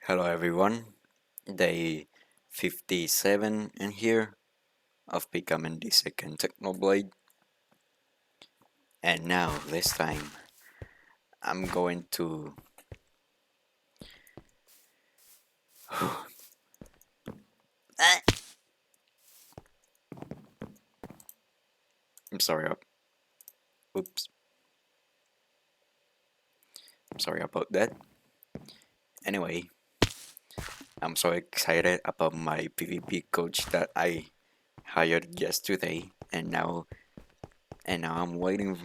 Hello everyone, day 57 in here of becoming the second Technoblade, and now this time I'm going to I'm sorry oops I'm sorry about that. Anyway, I'm so excited about my PvP coach that I hired yesterday, and now I'm waiting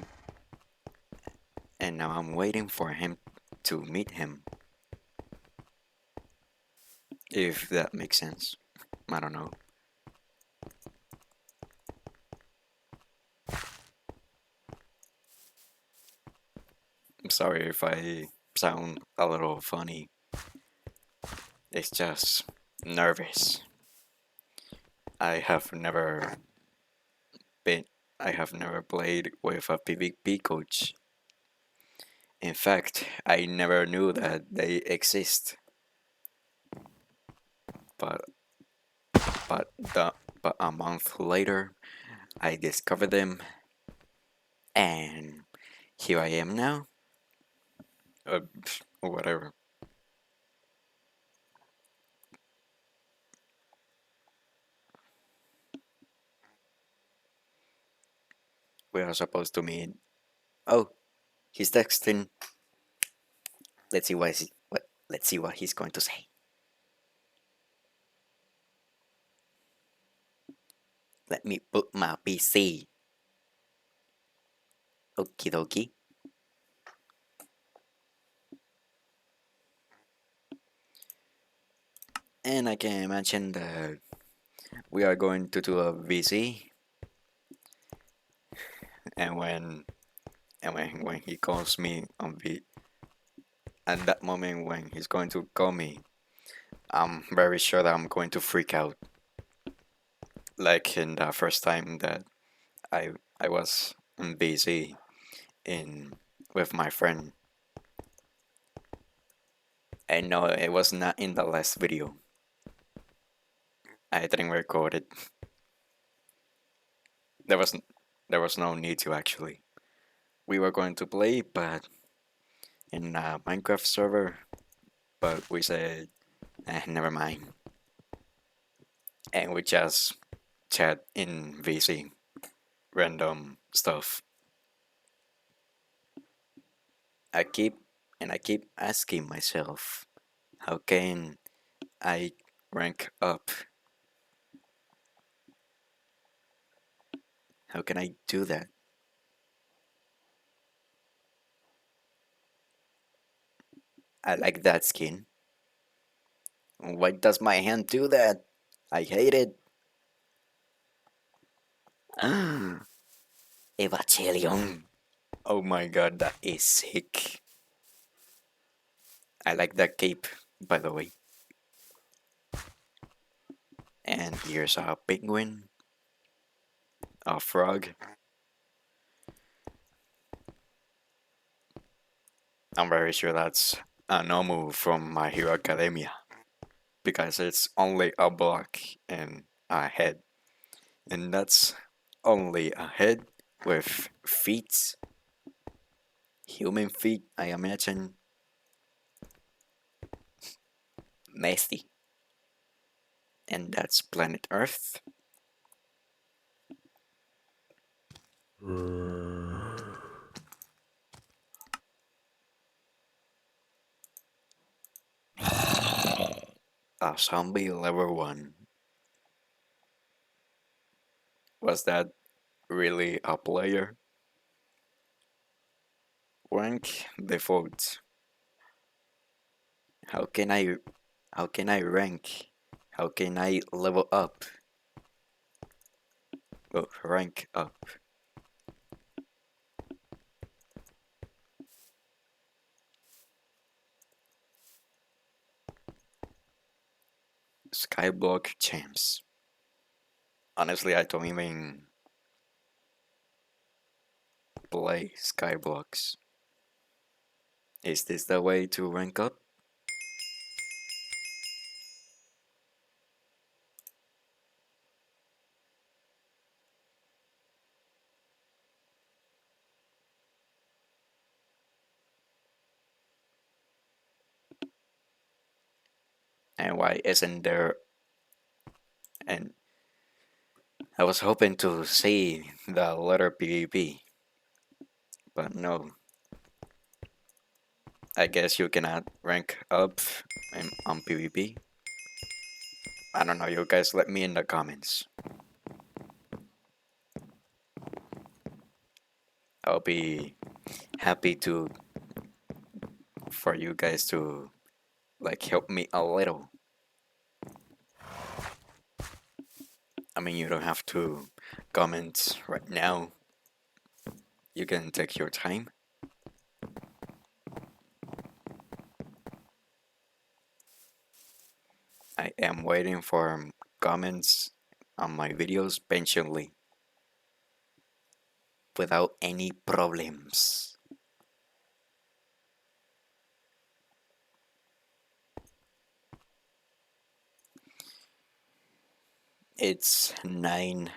for him to meet him, if that makes sense. I don't know. I'm sorry if I sound a little funny. It's just nervous. I have never been I have never played with a PvP coach. In fact, I never knew that they exist. But but the but a month later I discovered them, and here I am now. Whatever. We are supposed to meet. Oh, he's texting. Let's see what he's going to say. Let me put my PC. Okie dokie. And I can imagine that we are going to do a VC, and when he calls me on V, at that moment when he's going to call me, I'm very sure that I'm going to freak out, like in the first time that I was on VC in with my friend. And no, it was not in the last video. I didn't record it. There was there was no need to actually. We were going to play, but in a Minecraft server, but we said, never mind, and we just chat in VC, random stuff. I keep I keep asking myself, how can I rank up? How can I do that? I like that skin. Why does my hand do that? I hate it. Evangelion. Oh my god, that is sick. I like that cape, by the way. And here's a penguin, a frog. I'm very sure that's a Nomu from My Hero Academia, because it's only a block and a head. And that's only a head with feet, human feet, I imagine. Nasty. And that's planet Earth. A zombie level 1. Was that really a player? Rank default. How can I how can I rank? How can I level up? Oh, rank up. Skyblock champs. Honestly, I don't even play Skyblocks. Is this the way to rank up? And why isn't there? And I was hoping to see the letter PvP, but no. I guess you cannot rank up on PvP. I don't know, you guys let me in the comments. I'll be happy to for you guys to like help me a little. I mean, you don't have to comment right now. You can take your time. I am waiting for comments on my videos patiently without any problems. It's 9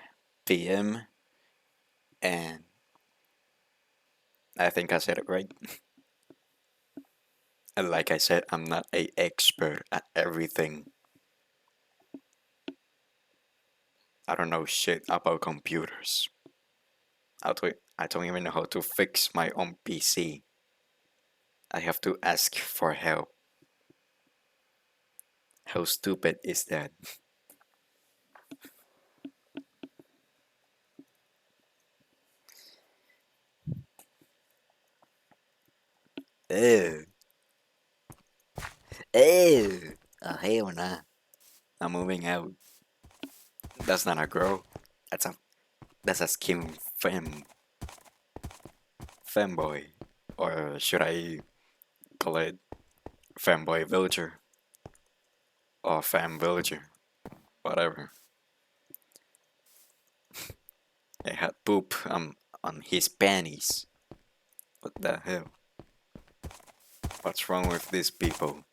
p.m. and I think I said it right. And like I said, I'm not a expert at everything. I don't know shit about computers. I don't even know how to fix my own PC. I have to ask for help. How stupid is that? Ew. Ew. Oh, hell nah. I'm moving out. That's not a girl. That's a that's a skin femboy. Or should I call it femboy villager? Or fem villager? Whatever. It had poop on his panties. What the hell? What's wrong with these people?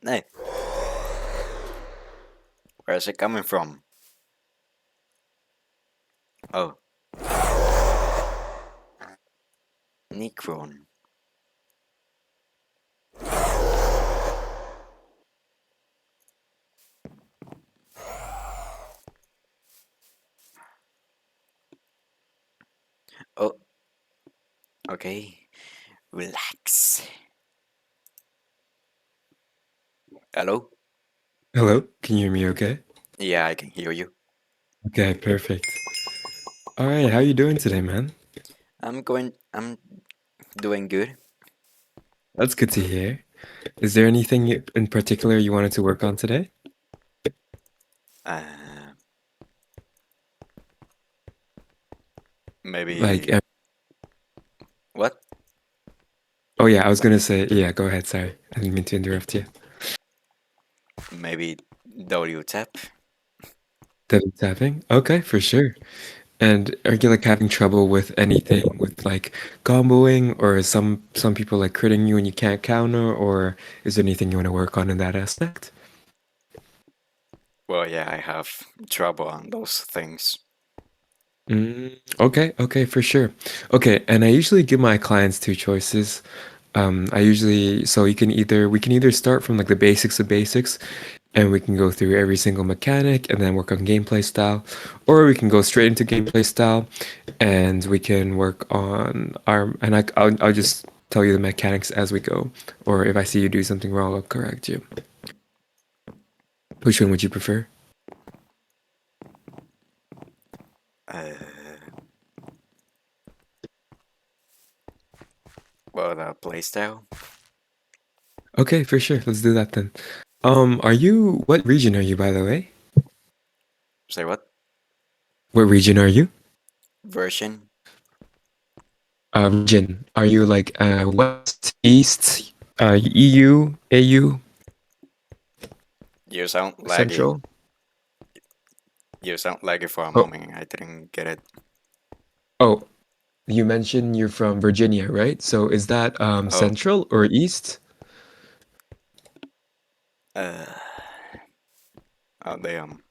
Hey, where's it coming from? Oh, Necron. Oh, okay. Relax. Hello? Hello, can you hear me okay? Yeah, I can hear you. Okay, perfect. All right, how you doing today, man? I'm doing good. That's good to hear. Is there anything in particular you wanted to work on today? Uh, Like, maybe. What? oh yeah, I was gonna say, yeah, go ahead, sorry. I didn't mean to interrupt you. Maybe W tap? Double tapping? Okay, for sure. And are you like having trouble with anything with like comboing or is some people like critting you and you can't counter, or is there anything you want to work on in that aspect? Well, yeah, I have trouble on those things. Okay, okay, for sure. Okay, and I usually give my clients two choices. I usually, so we can either start from like the basics of basics, and we can go through every single mechanic and then work on gameplay style, or we can go straight into gameplay style, and we can work on our, and I'll just tell you the mechanics as we go, or if I see you do something wrong, I'll correct you. Which one would you prefer? Uh, well, the playstyle? Okay, for sure. Let's do that then. What region are you, by the way? Say what? What region are you? Version? Region. Are you like West, East, EU, AU, You sound laggy. Central? You sound laggy for a Oh, moment. I didn't get it. oh, you mentioned you're from Virginia, right? So is that Oh, Central or East? Uh, oh damn.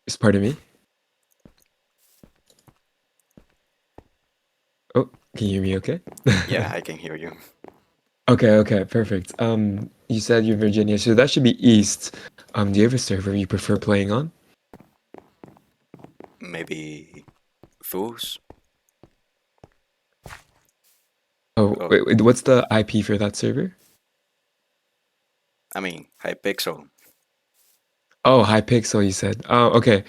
Just pardon me. Oh, can you hear me okay? Yeah, I can hear you. Okay, okay, perfect. You said you're Virginia, so that should be East. Do you have a server you prefer playing on? Maybe fools? Oh, Oh, wait, what's the IP for that server? I mean, Hypixel. Oh, Hypixel, you said. Oh, okay.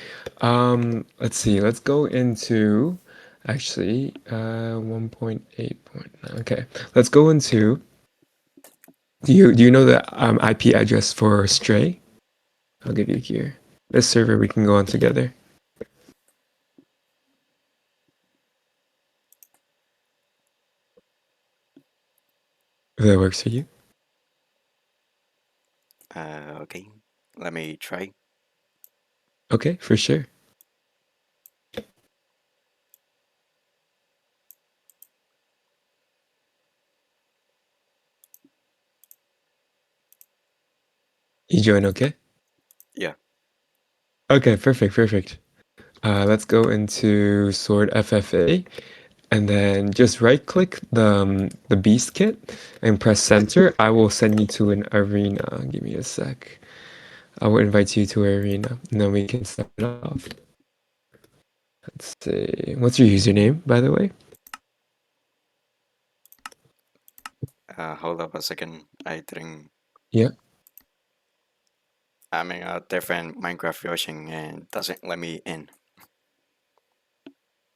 Let's see. Let's go into actually 1.8.9. Okay. Let's go into do you know the IP address for Stray? I'll give you here. This server we can go on together. If that works for you. Okay, let me try. Okay, for sure. You join, okay? Yeah. Okay, perfect, perfect. Let's go into Sword FFA and then just right click the beast kit and press center. I will send you to an arena. Give me a sec. I will invite you to an arena and then we can start it off. Let's see. What's your username, by the way? Hold up a second. I think Yeah. I'm in a different Minecraft version and doesn't let me in.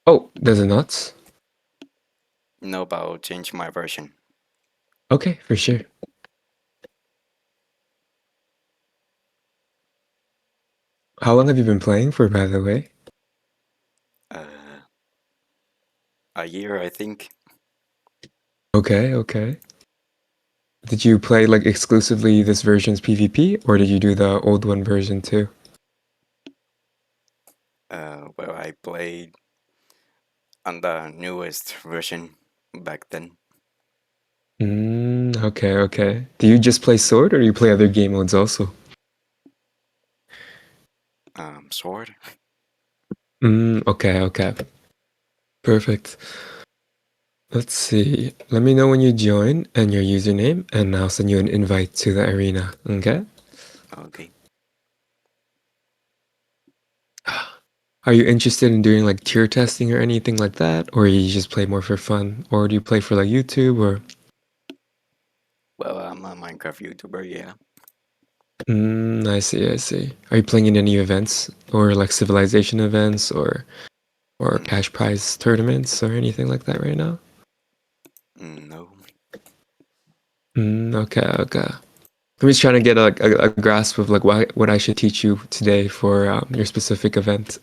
Oh, does it not? No, but I'll change my version. Okay, for sure. How long have you been playing for, by the way? Uh, a year, I think. Okay, okay. Did you play like exclusively this version's PvP or did you do the old one version too? Well, I played on the newest version back then. Okay, okay. Do you just play Sword or do you play other game modes also? Sword. Okay, okay. Perfect. Let's see. Let me know when you join and your username, and I'll send you an invite to the arena. Okay? Okay. Are you interested in doing like tier testing or anything like that? Or you just play more for fun? Or do you play for like YouTube or Well, I'm a Minecraft YouTuber, yeah. I see, I see. Are you playing in any events or like civilization events or Mm, cash prize tournaments or anything like that right now? no. Okay, okay. I'm just trying to get a grasp of like what I should teach you today for your specific event.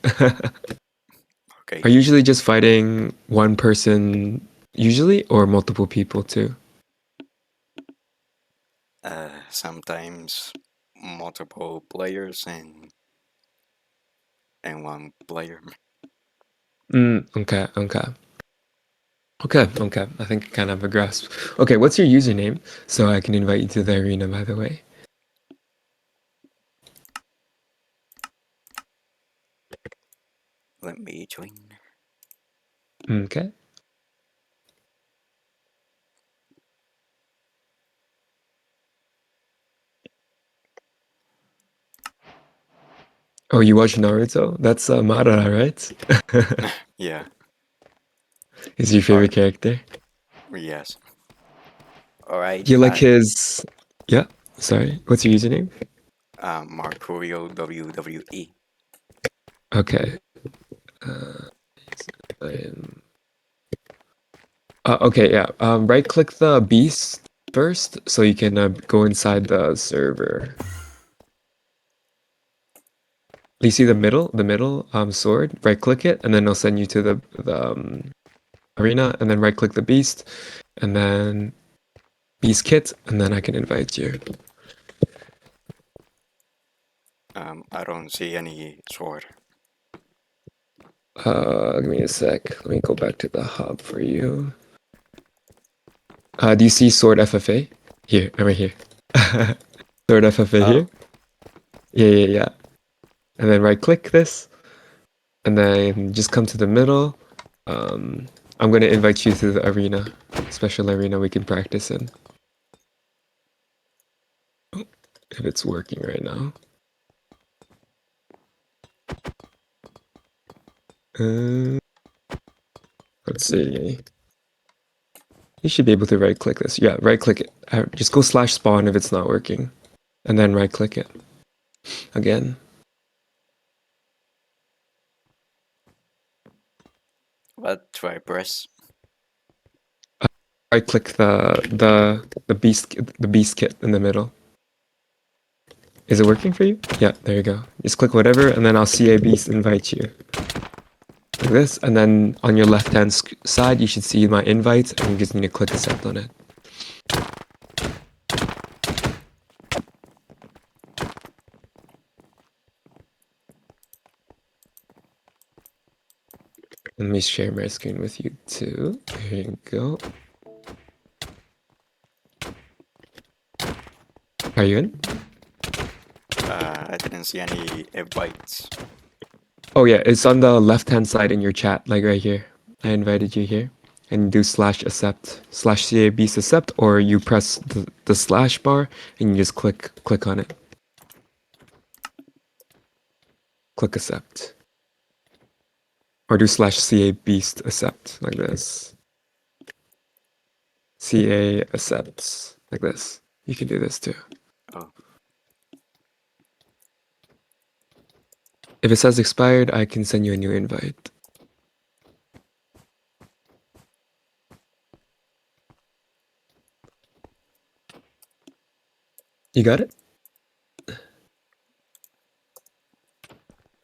Okay. Are you usually just fighting one person usually or multiple people too? Sometimes multiple players and one player. Okay, okay. Okay, okay. I think I kind of have a grasp. Okay, what's your username so I can invite you to the arena, by the way? Let me join. Okay. Oh, you watch Naruto? That's Madara, right? Yeah. Is your Or favorite character? yes. All right. Do you like I'm his... Yeah, sorry. What's your username? Marcurio WWE. Okay. Uh, um, okay, yeah. Right click the beast first so you can go inside the server. You see the middle sword? Right click it, and then it'll send you to the arena, and then right click the beast, and then beast kit, and then I can invite you. I don't see any sword. Give me a sec. Let me go back to the hub for you. Do you see sword FFA? Here, I'm right here. Sword FFA Oh, here. Yeah. And then right click this, and then just come to the middle. I'm gonna invite you to the arena, special arena we can practice in. If it's working right now. Uh, let's see. You should be able to right click this. Yeah, right click it. Just go slash spawn if it's not working. And then right click it again. what do I press? Right click the beast kit in the middle. Is it working for you? Yeah, there you go. Just click whatever, and then I'll see a beast invite you. Like this, and then on your left-hand side, you should see my invites, and you just need to click accept on it. Let me share my screen with you too. Here you go. Are you in? I didn't see any invites. Oh yeah, it's on the left-hand side in your chat, like right here. I invited you here. And do slash accept, slash CABs accept, or you press the slash bar and you just click on it. Click accept. Or do slash CA beast accept, like this. CA accepts, like this. You can do this too. Oh, If it says expired, I can send you a new invite. You got it?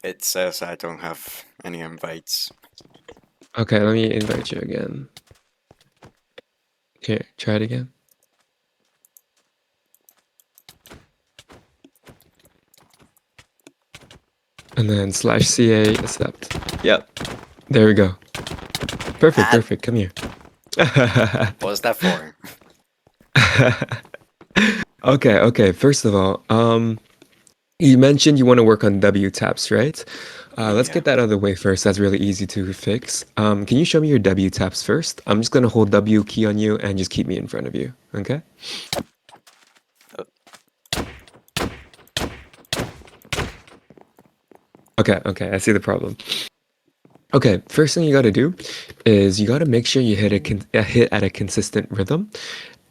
it says I don't have any invites. Okay, let me invite you again. Here, try it again. And then slash CA accept. Yep. There we go. Perfect. Come here. What's that for? Okay. First of all, you mentioned you want to work on W taps, right? Let's Yeah. get that out of the way first. That's really easy to fix. Can you show me your W taps first? I'm just gonna hold W key on you and just keep me in front of you. Okay? Okay. I see the problem. Okay, first thing you got to do is you got to make sure you hit a hit at a consistent rhythm,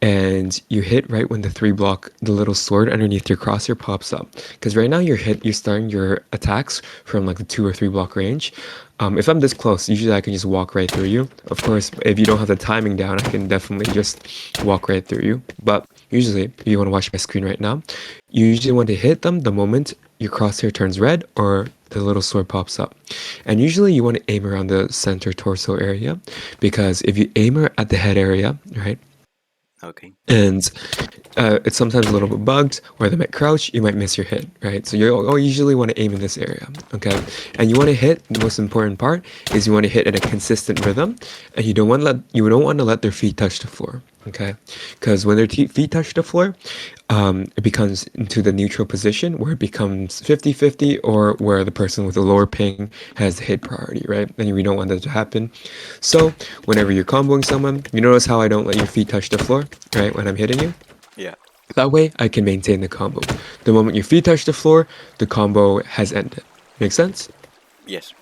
and you hit right when the little sword underneath your crosshair pops up. Because right now you're starting your attacks from like the 2 or 3 block range. If I'm this close, usually I can just walk right through you. Of course, if you don't have the timing down, I can definitely just walk right through you. But usually, if you want to watch my screen right now, you usually want to hit them the moment your crosshair turns red or the little sword pops up. And usually you want to aim around the center torso area, because if you aim at the head area, right, Okay. and it's sometimes a little bit bugged, or they might crouch, you might miss your hit, right? So you usually want to aim in this area, okay? And you want to hit, the most important part is you want to hit at a consistent rhythm, and you don't want to let their feet touch the floor, okay? Because when their feet touch the floor, it becomes into the neutral position where it becomes 50-50, or where the person with the lower ping has the hit priority, right? And we don't want that to happen. So whenever you're comboing someone, you notice how I don't let your feet touch the floor, right? When I'm hitting you. Yeah. That way I can maintain the combo. The moment your feet touch the floor, the combo has ended. Make sense? Yes.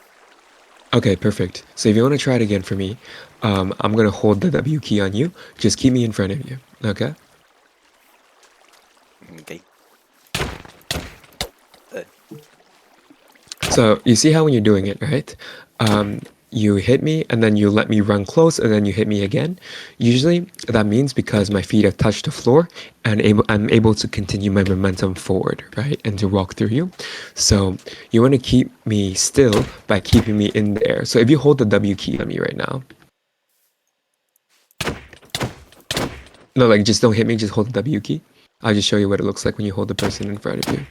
Okay, perfect. So if you want to try it again for me, I'm going to hold the W key on you. Just keep me in front of you, okay? Okay. So you see how when you're doing it, right? You hit me and then you let me run close and then you hit me again. Usually that means because my feet have touched the floor and I'm able to continue my momentum forward, right? And to walk through you. So you want to keep me still by keeping me in the air. So if you hold the W key on me right now. No, like just don't hit me, just hold the W key. I'll just show you what it looks like when you hold the person in front of you.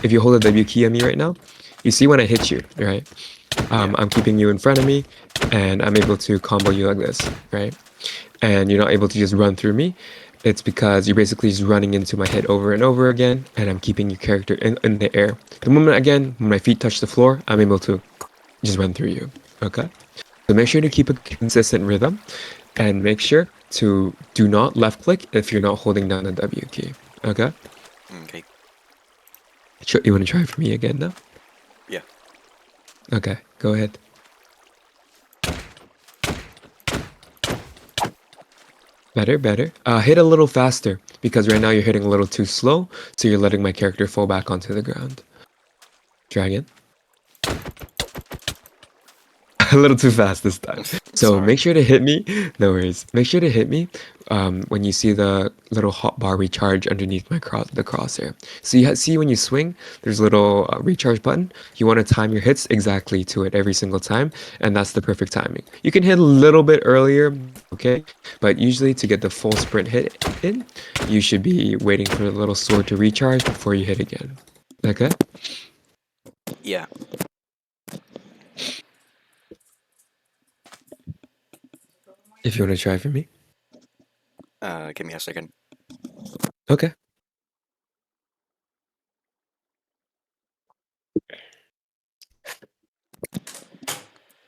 If you hold the W key on me right now, you see when I hit you, right? Yeah. I'm keeping you in front of me, and I'm able to combo you like this, right? and you're not able to just run through me, it's because you're basically just running into my hit over and over again, and I'm keeping your character in the air. The moment, again, when my feet touch the floor, I'm able to just run through you. Okay? So make sure to Okay. keep a consistent rhythm, and make sure to do not left click if you're not holding down the W key. Okay? Okay. Sure, you want to try for me again now? Yeah. Okay, go ahead. Better, better. Hit a little faster because right now you're hitting a little too slow, so you're letting my character fall back onto the ground. Try again. A little too fast this time. So Sorry. make sure to hit me. No worries. Make sure to hit me when you see the little hot bar recharge underneath the crosshair. So you see when you swing, there's a little recharge button. You want to time your hits exactly to it every single time, and that's the perfect timing. You can hit a little bit earlier, okay? But usually to get the full sprint hit in, you should be waiting for the little sword to recharge before you hit again. Okay? Yeah. If you want to try for me. Give me a second. Okay.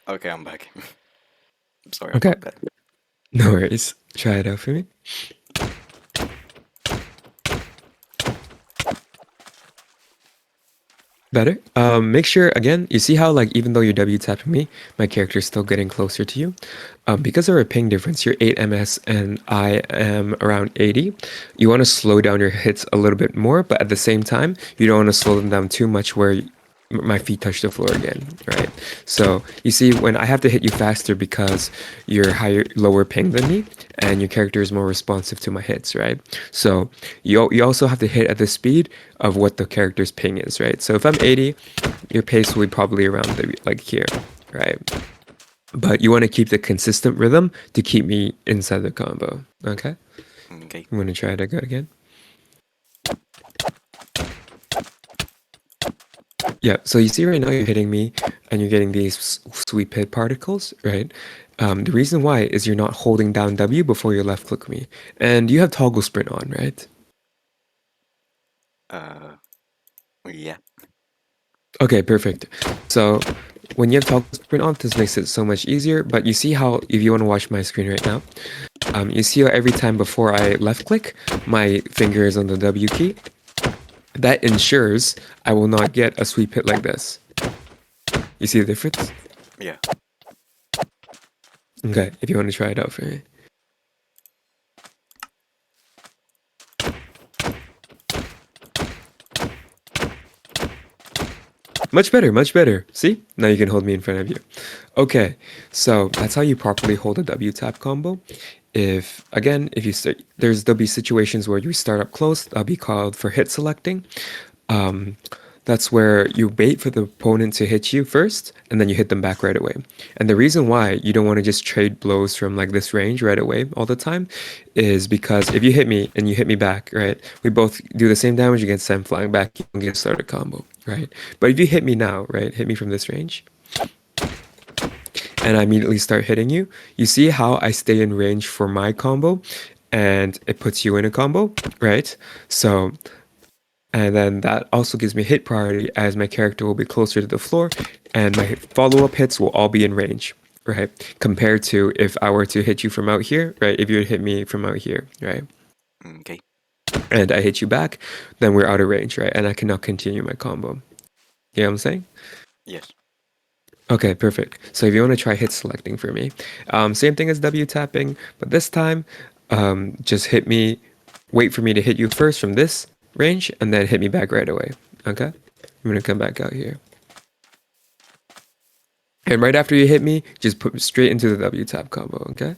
Okay, I'm back. Sorry Okay. about that. No worries. Try it out for me. Better. Make sure again. You see how like even though you're W tapping me, my character is still getting closer to you. Because of our ping difference, you're 8 ms and I am around 80. You want to slow down your hits a little bit more, but at the same time, you don't want to slow them down too much where my feet touch the floor again, right? So you see, when I have to hit you faster because you're lower ping than me, and your character is more responsive to my hits, right? So you also have to hit at the speed of what the character's ping is, right? So if I'm 80, your pace will be probably around like here, right? But you want to keep the consistent rhythm to keep me inside the combo. Okay, Okay. I'm gonna try to go again. Yeah, so you see right now you're hitting me and you're getting these sweet pit particles, right? The reason why is you're not holding down W before you left click me. And you have toggle sprint on, right? Uh, yeah. Okay, perfect. So when you have toggle sprint on, this makes it so much easier. But you see how, if you want to watch my screen right now, you see how every time before I left click, my finger is on the W key. That ensures I will not get a sweep hit like this. You see the difference? Yeah. Okay, if you want to try it out for me. Much better, much better. See? Now you can hold me in front of you. Okay, so that's how you properly hold a W tap combo. If, again, if you start, there'll be situations where you start up close, that'll be called for hit selecting. Um, that's where you wait for the opponent to hit you first, and then you hit them back right away. And the reason why you don't want to just trade blows from like this range right away all the time is because if you hit me and you hit me back, right, we both do the same damage against them flying back, you can get a started combo, right? But if you hit me now, right, hit me from this range, and I immediately start hitting you, you see how I stay in range for my combo, and it puts you in a combo, right? So and then that also gives me hit priority as my character will be closer to the floor and my follow-up hits will all be in range, right? Compared to if I were to hit you from out here, right? If you would hit me from out here, right? Okay. And I hit you back, then we're out of range, right? And I cannot continue my combo. You know what I'm saying? Yes. Okay, perfect. So if you want to try hit selecting for me, same thing as W tapping, but this time, just hit me, wait for me to hit you first from this range, and then hit me back right away. Okay? I'm gonna come back out here. And right after you hit me, just put straight into the W tap combo, okay?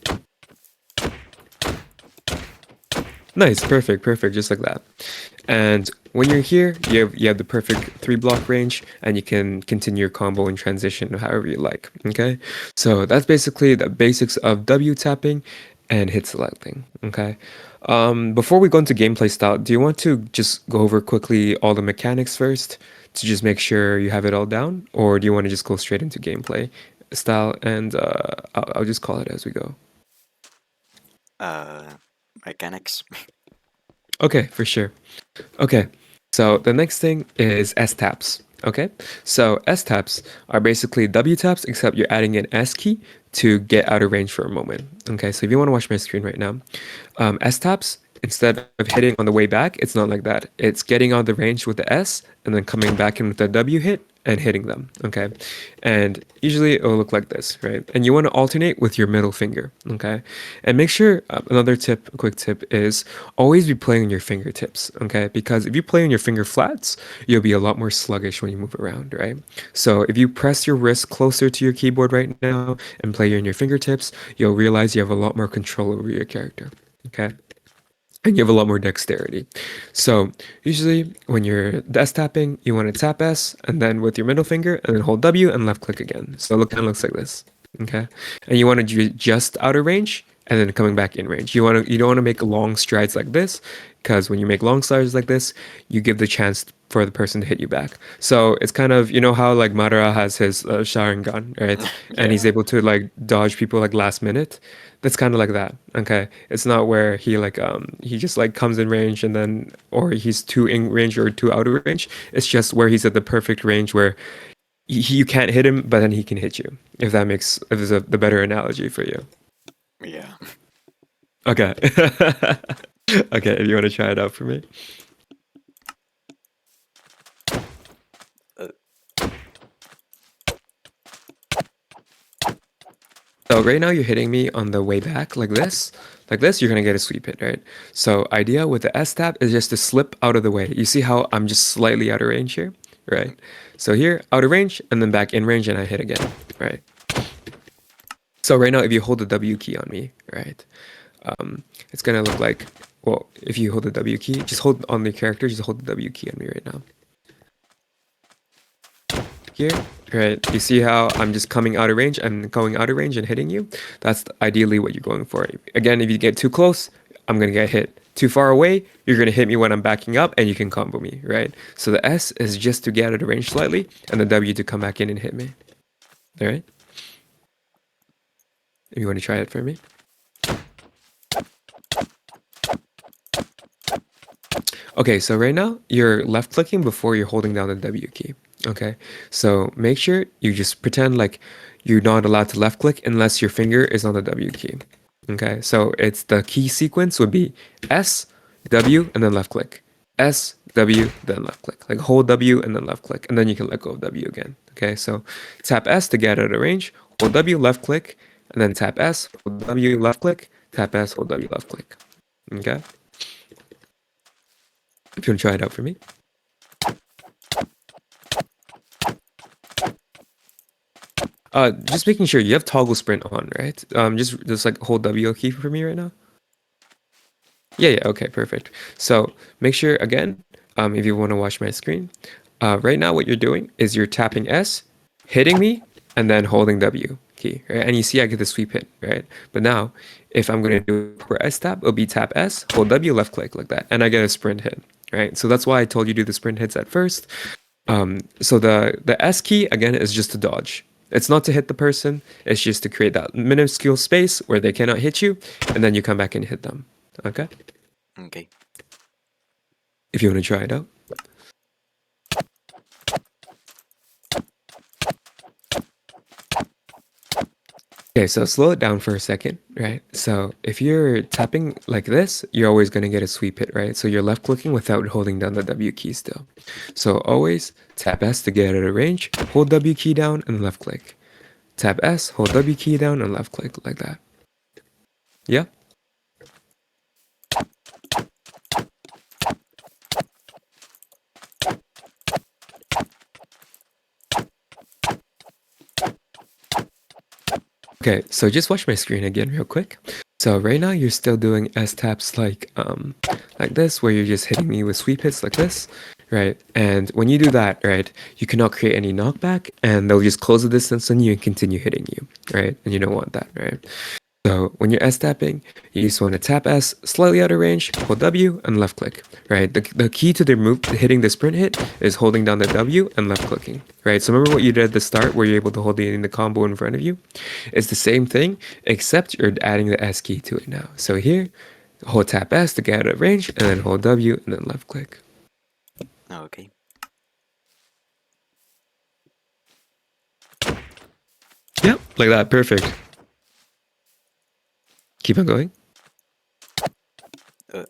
Nice, perfect, perfect, just like that. And when you're here, you have the perfect 3 block range, and you can continue your combo and transition however you like. Okay, so that's basically the basics of W tapping and hit selecting. Okay, before we go into gameplay style, do you want to just go over quickly all the mechanics first to just make sure you have it all down, or do you want to just go straight into gameplay style? And I'll just call it as we go. Mechanics. Okay, for sure. Okay, so the next thing is S taps. Okay, so S taps are basically W taps, except you're adding an S key to get out of range for a moment. Okay, so if you want to watch my screen right now, S taps, instead of hitting on the way back, it's not like that. It's getting out of the range with the S and then coming back in with the W hit and hitting them. Okay, and usually it will look like this, right? And you want to alternate with your middle finger. Okay, and make sure another tip, a quick tip is always be playing on your fingertips. Okay, because if you play on your finger flats, you'll be a lot more sluggish when you move around, right? So if you press your wrist closer to your keyboard right now and play on your fingertips, you'll realize you have a lot more control over your character. Okay. And you have a lot more dexterity. So usually when you're S tapping, you want to tap S and then with your middle finger and then hold W and left click again. So it kind of looks like this. Okay. And you want to just out of range and then coming back in range. You don't want to make long strides like this, because when you make long strides like this, you give the chance for the person to hit you back. So it's kind of, you know how like Madara has his Sharingan, right? And he's Yeah. able to like dodge people like last minute. That's kind of like that. Okay. It's not where he just like comes in range and then or he's too in range or too out of range. It's just where he's at the perfect range where you can't hit him, but then he can hit you. If there's the better analogy for you. Yeah. Okay. Okay, if you want to try it out for me. Uh, So right now you're hitting me on the way back like this. Like this, you're gonna get a sweep hit, right? So idea with the S tap is just to slip out of the way. You see how I'm just slightly out of range here, right? So here, out of range, and then back in range, and I hit again, right? So right now, if you hold the W key on me, right, it's gonna look like, well, if you hold the W key, just hold on the character, just hold the W key on me right now. Here, right? You see how I'm just coming out of range and going out of range and hitting you? That's ideally what you're going for. Again, if you get too close, I'm gonna get hit. Too far away, you're gonna hit me when I'm backing up and you can combo me, right? So the S is just to get out of range slightly and the W to come back in and hit me. All right? If you want to try it for me. Okay, so right now you're left clicking before you're holding down the W key. Okay, so make sure you just pretend like you're not allowed to left click unless your finger is on the W key. Okay, so it's the key sequence would be S, W, and then left click. S, W, then left click. Like hold W and then left click, and then you can let go of W again. Okay, so tap S to get out of range, hold W, left click, and then tap S, hold W, left click, tap S, hold W, left click. Okay, if you want to try it out for me. Just making sure you have toggle sprint on, right? Just like hold W key for me right now. Yeah, yeah, okay, perfect. So make sure again, if you want to watch my screen, right now what you're doing is you're tapping S, hitting me, and then holding W key, right? And you see I get the sweep hit, right? But now, if I'm gonna do a proper S tap, it'll be tap S, hold W, left click like that, and I get a sprint hit, right? So that's why I told you do the sprint hits at first. So the S key again is just to dodge. It's not to hit the person. It's just to create that minuscule space where they cannot hit you, and then you come back and hit them. Okay. okay. If you want to try it out. Okay, so slow it down for a second, right? So if you're tapping like this, you're always going to get a sweep hit, right? So you're left clicking without holding down the W key still. So always tap S to get out of range, hold W key down and left click. Tap S, hold W key down and left click like that. Yeah? Okay, so just watch my screen again real quick. So right now you're still doing S taps like this, where you're just hitting me with sweep hits like this, right? And when you do that, right, you cannot create any knockback, and they'll just close the distance on you and continue hitting you, right? And you don't want that, right? So when you're S tapping, you just want to tap S slightly out of range, hold W, and left click, right? The key to the move, hitting the sprint hit, is holding down the W and left clicking, right? So remember what you did at the start where you're able to hold the combo in front of you? It's the same thing, except you're adding the S key to it now. So here, hold tap S to get out of range, and then hold W, and then left click. Okay. Yep, like that, perfect. Keep on going. Uh,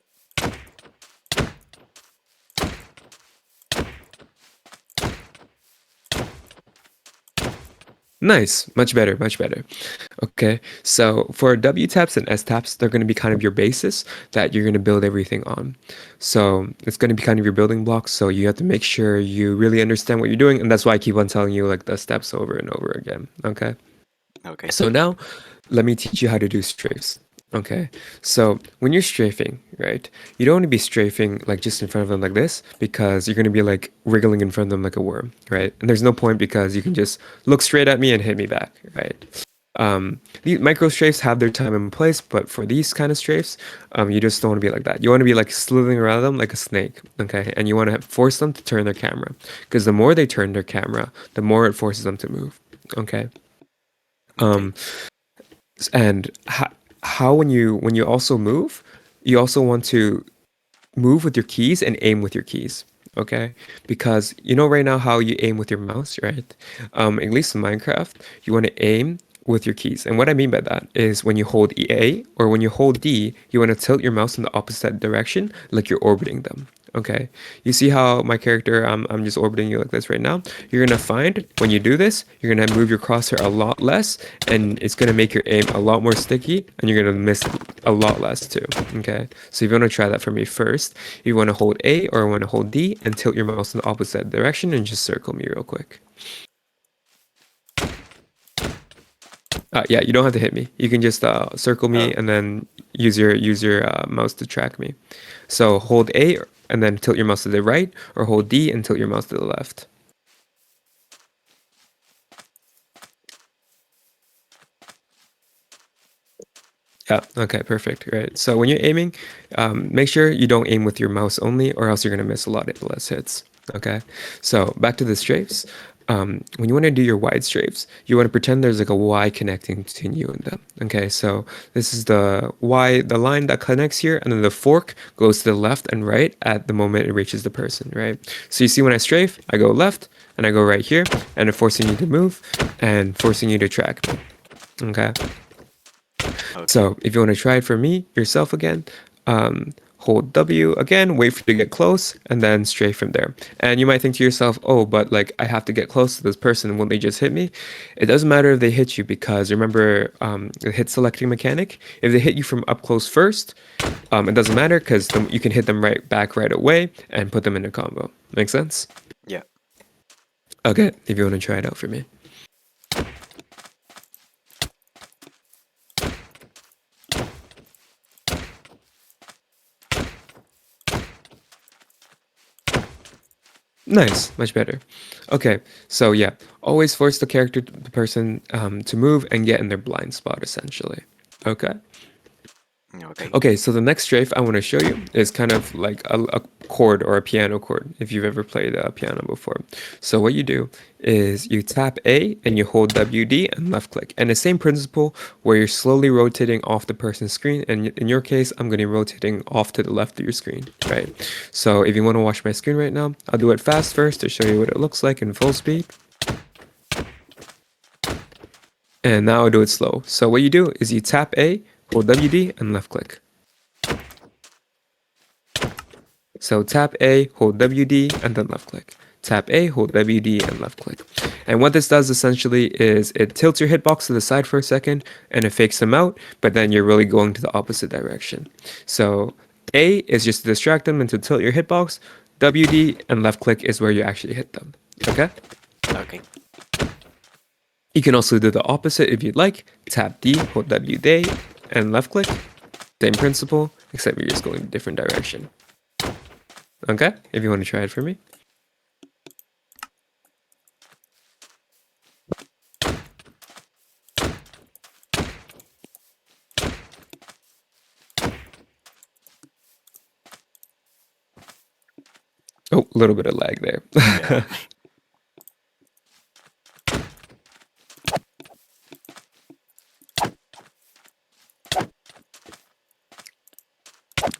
Nice, much better, much better. Okay, so for W taps and S taps, they're going to be kind of your basis that you're going to build everything on. So it's going to be kind of your building blocks. So you have to make sure you really understand what you're doing, and that's why I keep on telling you like the steps over and over again. Okay. okay. So now let me teach you how to do strafes. Okay. So when you're strafing, right, you don't want to be strafing like just in front of them like this because you're going to be like wriggling in front of them like a worm, right? And there's no point because you can just look straight at me and hit me back, right? These micro strafes have their time and place, but for these kind of strafes, you just don't want to be like that. You want to be like slithering around them like a snake, okay? And you want to force them to turn their camera because the more they turn their camera, the more it forces them to move, okay? Okay. Um, and how when you also move, you also want to move with your keys and aim with your keys. Okay, because you know right now how you aim with your mouse, right? At least in Minecraft, you want to aim with your keys. And what I mean by that is when you hold EA or when you hold D, you want to tilt your mouse in the opposite direction, like you're orbiting them. Okay, you see how my character, I'm just orbiting you like this right now. You're gonna find when you do this, you're gonna move your crosshair a lot less, and it's gonna make your aim a lot more sticky, and you're gonna miss a lot less too. Okay, so if you wanna try that for me first, you wanna hold A or wanna hold D and tilt your mouse in the opposite direction and just circle me real quick. Yeah, you don't have to hit me. You can just circle me Oh, and then use your mouse to track me. So hold A and then tilt your mouse to the right, or hold D and tilt your mouse to the left. Yeah, okay, perfect. Right. So when you're aiming, make sure you don't aim with your mouse only, or else you're gonna miss a lot of less hits. Okay. So back to the strafes. When you want to do your wide strafes, you want to pretend there's like a Y connecting between you and them. Okay, so this is the Y, the line that connects here, and then the fork goes to the left and right at the moment it reaches the person, right? So you see when I strafe, I go left and I go right here, and it's forcing you to move and forcing you to track me. Okay. okay. So if you want to try it for me yourself again, hold W again, wait for you to get close, and then strafe from there. And you might think to yourself, oh, but like I have to get close to this person when they just hit me. It doesn't matter if they hit you because remember the hit selecting mechanic. If they hit you from up close first, it doesn't matter because you can hit them right back right away and put them in a combo. Make sense? Yeah. Okay, if you want to try it out for me. Nice, much better. Okay, so yeah, always force the person to move and get in their blind spot essentially. Okay. Okay. Okay, so the next strafe I want to show you is kind of like a chord or a piano chord if you've ever played a piano before. So what you do is you tap A and you hold WD and left click. And the same principle where you're slowly rotating off the person's screen. And in your case, I'm going to be rotating off to the left of your screen, right? So if you want to watch my screen right now, I'll do it fast first to show you what it looks like in full speed. And now I'll do it slow. So what you do is you tap A, hold WD and left click. So tap A, hold WD, and then left click. Tap A, hold WD, and left click. And what this does essentially is it tilts your hitbox to the side for a second and it fakes them out, but then you're really going to the opposite direction. So A is just to distract them and to tilt your hitbox. WD and left click is where you actually hit them. Okay? Okay. You can also do the opposite if you'd like. Tap D, hold WD, and left click. Same principle, except you're just going a different direction. Okay? If you want to try it for me. Oh, a little bit of lag there. Yeah.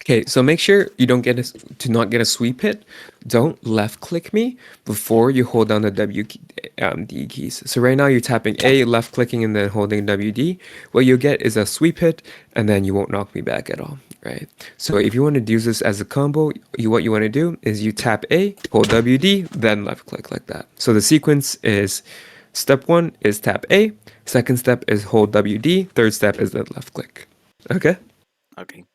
Okay, so make sure you don't get to not get a sweep hit. Don't left click me before you hold down the D keys. So right now you're tapping A, left clicking, and then holding WD. What you'll get is a sweep hit, and then you won't knock me back at all, right? So if you want to use this as a combo, what you want to do is you tap A, hold WD, then left click like that. So the sequence is step one is tap A, second step is hold WD, third step is then left click. Okay? Okay.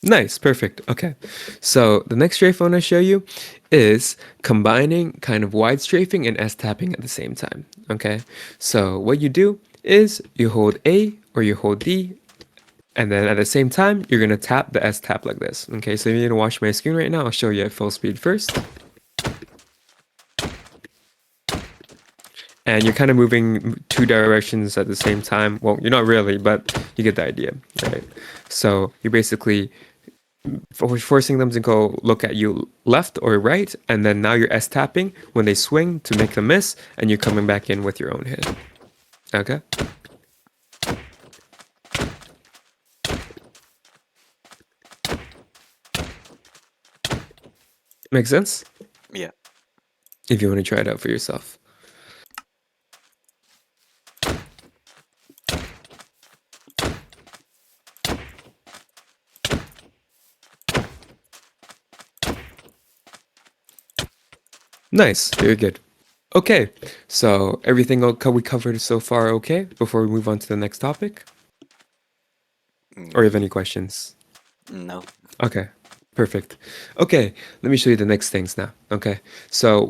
Nice, perfect. Okay. So the next strafe I want to show you is combining kind of wide strafing and S tapping at the same time. Okay. So what you do is you hold A or you hold D, and then at the same time, you're going to tap the S tap like this. Okay. So if you're going to watch my screen right now, I'll show you at full speed first. And you're kind of moving two directions at the same time. Well, you're not really, but you get the idea, right? So you're basically forcing them to go look at you left or right, and then now you're S tapping when they swing to make them miss, and you're coming back in with your own hit. Okay? Makes sense? Yeah. If you want to try it out for yourself. Nice. Very good. Okay. So everything we covered so far okay before we move on to the next topic? Or you have any questions? No. Okay, perfect. Okay, let me show you the next things now. Okay, so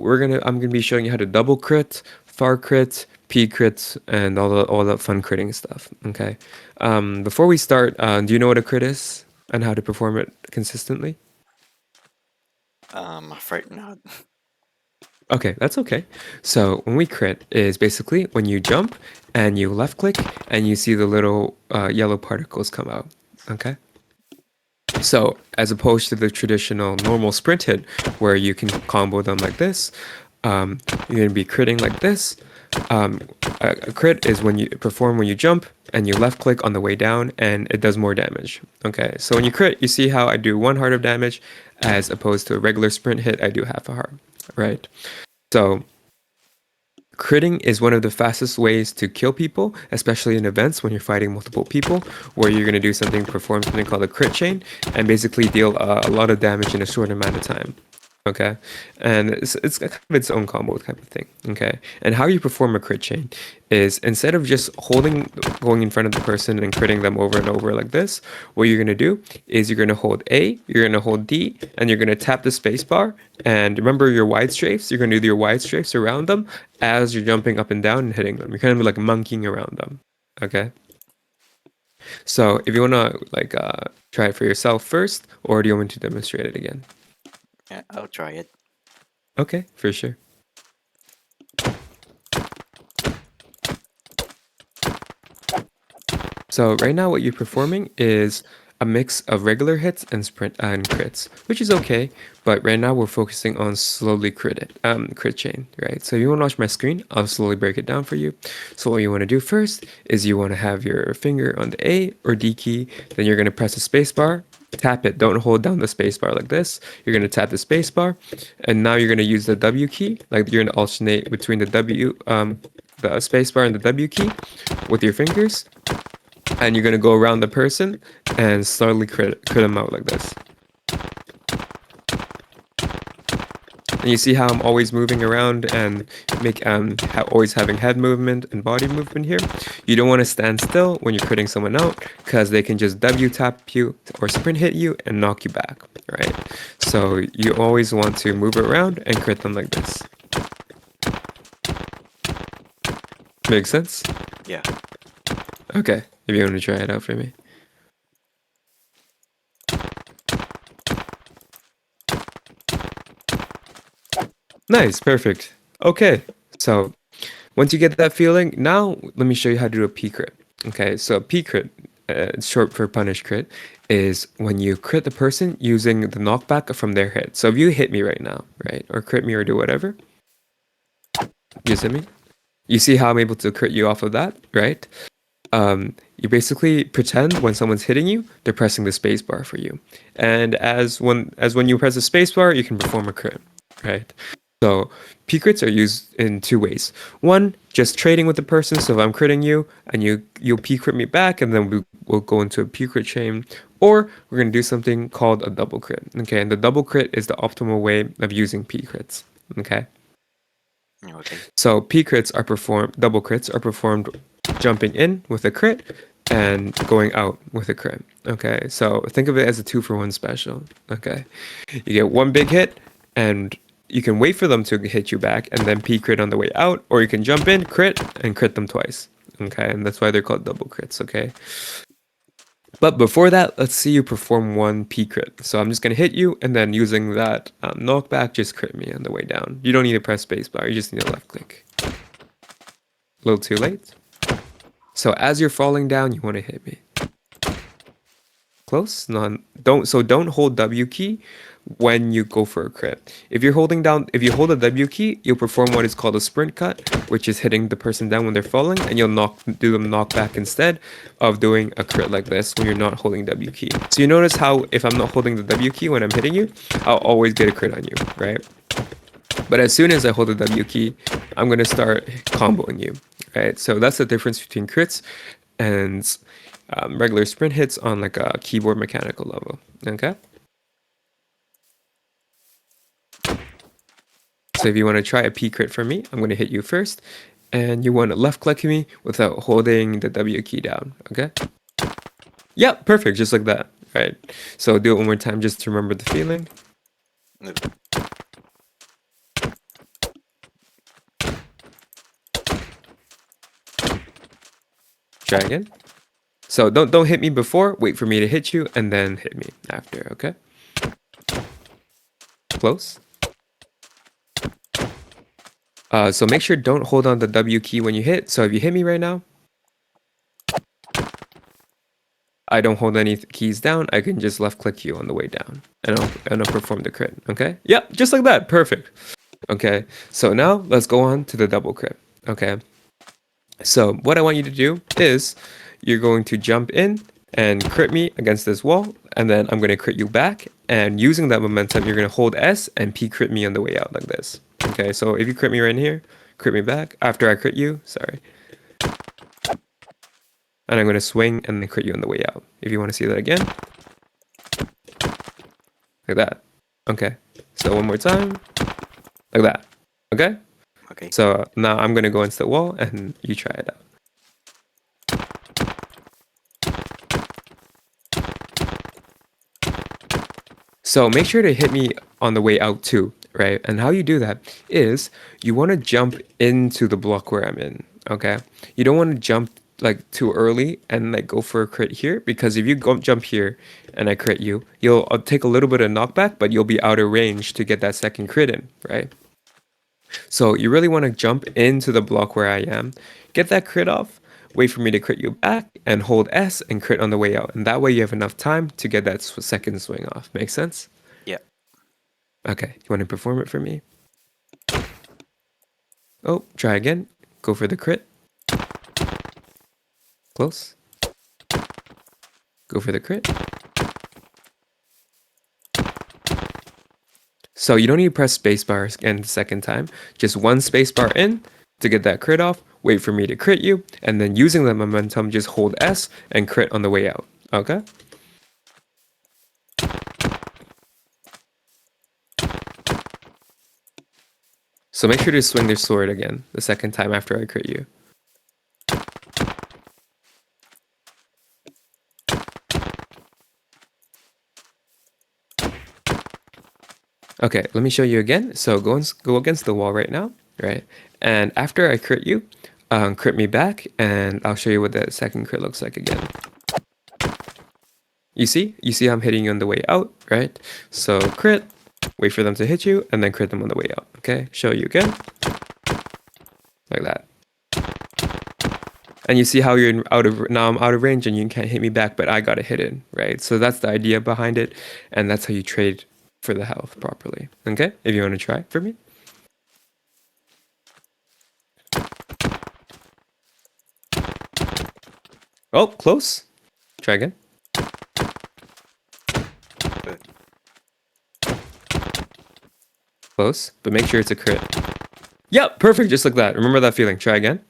I'm gonna be showing you how to double crit, far crit, P crit, and all that fun critting stuff. Okay, before we start, do you know what a crit is and how to perform it consistently? Afraid not. Okay, that's okay. So when we crit is basically when you jump and you left click and you see the little yellow particles come out. Okay. So, as opposed to the traditional normal sprint hit, where you can combo them like this, you're going to be critting like this. A crit is when you perform when you jump and you left click on the way down, and it does more damage. Okay, so when you crit, you see how I do 1 heart of damage, as opposed to a regular sprint hit, I do half a heart, right? So critting is one of the fastest ways to kill people, especially in events when you're fighting multiple people, where you're going to do something, perform something called a crit chain, and basically deal a lot of damage in a short amount of time. Okay, and it's kind of its own combo type of thing. Okay, and how you perform a crit chain is instead of just going in front of the person and critting them over and over like this, what you're gonna do is you're gonna hold A, you're gonna hold D, and you're gonna tap the space bar. And remember your wide strafes. You're gonna do your wide strafes around them as you're jumping up and down and hitting them. You're kind of like monkeying around them. Okay. So if you wanna try it for yourself first, or do you want me to demonstrate it again? Yeah, I'll try it. Okay, for sure. So right now what you're performing is a mix of regular hits and sprint and crits, which is okay, but right now we're focusing on slowly crit chain, right? So if you want to watch my screen, I'll slowly break it down for you. So what you want to do first is you want to have your finger on the A or D key, then you're going to press the space bar, tap it, don't hold down the space bar like this. You're going to tap the space bar, and now you're going to use the W key, like you're going to alternate between the space bar and the W key with your fingers, and you're gonna go around the person and slowly crit them out like this. And you see how I'm always moving around and always having head movement and body movement here. You don't want to stand still when you're critting someone out, because they can just W tap you or sprint hit you and knock you back, right? So you always want to move around and crit them like this. Make sense? Yeah. Okay, if you want to try it out for me. Nice, perfect. Okay, so Once you get that feeling, now let me show you how to do a P crit. Okay, so a P crit, short for punish crit, is when you crit the person using the knockback from their hit. So if you hit me right now, right, or crit me or do whatever, you see me? You see how I'm able to crit you off of that, right? You basically pretend when someone's hitting you, they're pressing the space bar for you. And as when you press the space bar, you can perform a crit, right? So P crits are used in two ways. One, just trading with the person. So if I'm critting you and you'll P crit me back, and then we'll go into a P crit chain. Or we're gonna do something called a double crit. Okay, and the double crit is the optimal way of using P crits. Okay. Okay. So P crits are performed, double crits are performed jumping in with a crit and going out with a crit. Okay, so think of it as a 2-for-1 special. Okay, you get one big hit and you can wait for them to hit you back and then P crit on the way out, or you can jump in, crit, and crit them twice. Okay, and that's why they're called double crits. Okay. But before that, let's see you perform one P crit. So I'm just going to hit you, and then using that knockback, just crit me on the way down. You don't need to press spacebar, you just need to left click. A little too late. So as you're falling down, you want to hit me. Close? Don't hold W key when you go for a crit. If you hold a W key, you'll perform what is called a sprint cut, which is hitting the person down when they're falling, and you'll do them knockback instead of doing a crit like this when you're not holding W key. So you notice how if I'm not holding the W key when I'm hitting you, I'll always get a crit on you, right? But as soon as I hold the W key, I'm gonna start comboing you, right? So that's the difference between crits and regular sprint hits on like a keyboard mechanical level. Okay. So if you want to try a P crit for me, I'm going to hit you first, and you want to left click me without holding the W key down. Okay. Yeah, perfect, just like that. Right. So do it one more time just to remember the feeling. Try again. So don't hit me before, wait for me to hit you, and then hit me after, okay? Close. So make sure don't hold on the W key when you hit. So if you hit me right now, I don't hold any keys down. I can just left click you on the way down, and I'll perform the crit, okay? Yep, just like that, perfect. Okay, so now let's go on to the double crit, okay? So what I want you to do is you're going to jump in and crit me against this wall, and then I'm going to crit you back, and using that momentum, you're going to hold S and P crit me on the way out like this. Okay, so if you crit me right in here, crit me back after I crit you, sorry. And I'm going to swing and then crit you on the way out. If you want to see that again, like that. Okay, so one more time, like that. Okay? Okay. So now I'm going to go into the wall and you try it out. So make sure to hit me on the way out too, right? And how you do that is you want to jump into the block where I'm in, okay? You don't want to jump like too early and like go for a crit here, because if you jump here and I crit you, you'll take a little bit of knockback, but you'll be out of range to get that second crit in, right? So you really want to jump into the block where I am, get that crit off, wait for me to crit you back, and hold S and crit on the way out. And that way you have enough time to get that second swing off. Make sense? Yeah. Okay, you want to perform it for me? Oh, try again. Go for the crit. Close. Go for the crit. So you don't need to press spacebar again the second time. Just one spacebar in to get that crit off. Wait for me to crit you, and then using the momentum, just hold S and crit on the way out. Okay? So make sure to swing their sword again the second time after I crit you. Okay, let me show you again. So go against the wall right now, right? And after I crit you, crit me back, and I'll show you what the second crit looks like again. You see I'm hitting you on the way out, right? So crit, wait for them to hit you, and then crit them on the way out. Okay, show you again. Like like that. And you see how you're now I'm out of range and you can't hit me back, but I got a hit in, right? So that's the idea behind it, and that's how you trade for the health properly. Okay, if you want to try for me. Oh, close. Try again. Good. Close, but make sure it's a crit. Yep, perfect, just like that. Remember that feeling. Try again.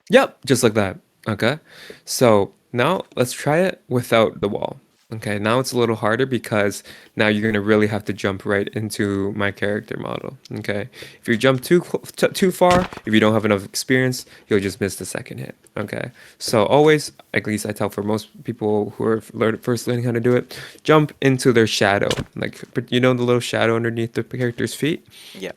Yep, just like that. Okay. So now let's try it without the wall. Okay, now it's a little harder because now you're gonna really have to jump right into my character model. Okay, if you jump too far, if you don't have enough experience, you'll just miss the second hit. Okay, so always, at least I tell for most people who are first learning how to do it, jump into their shadow. Like, but you know the little shadow underneath the character's feet? Yeah.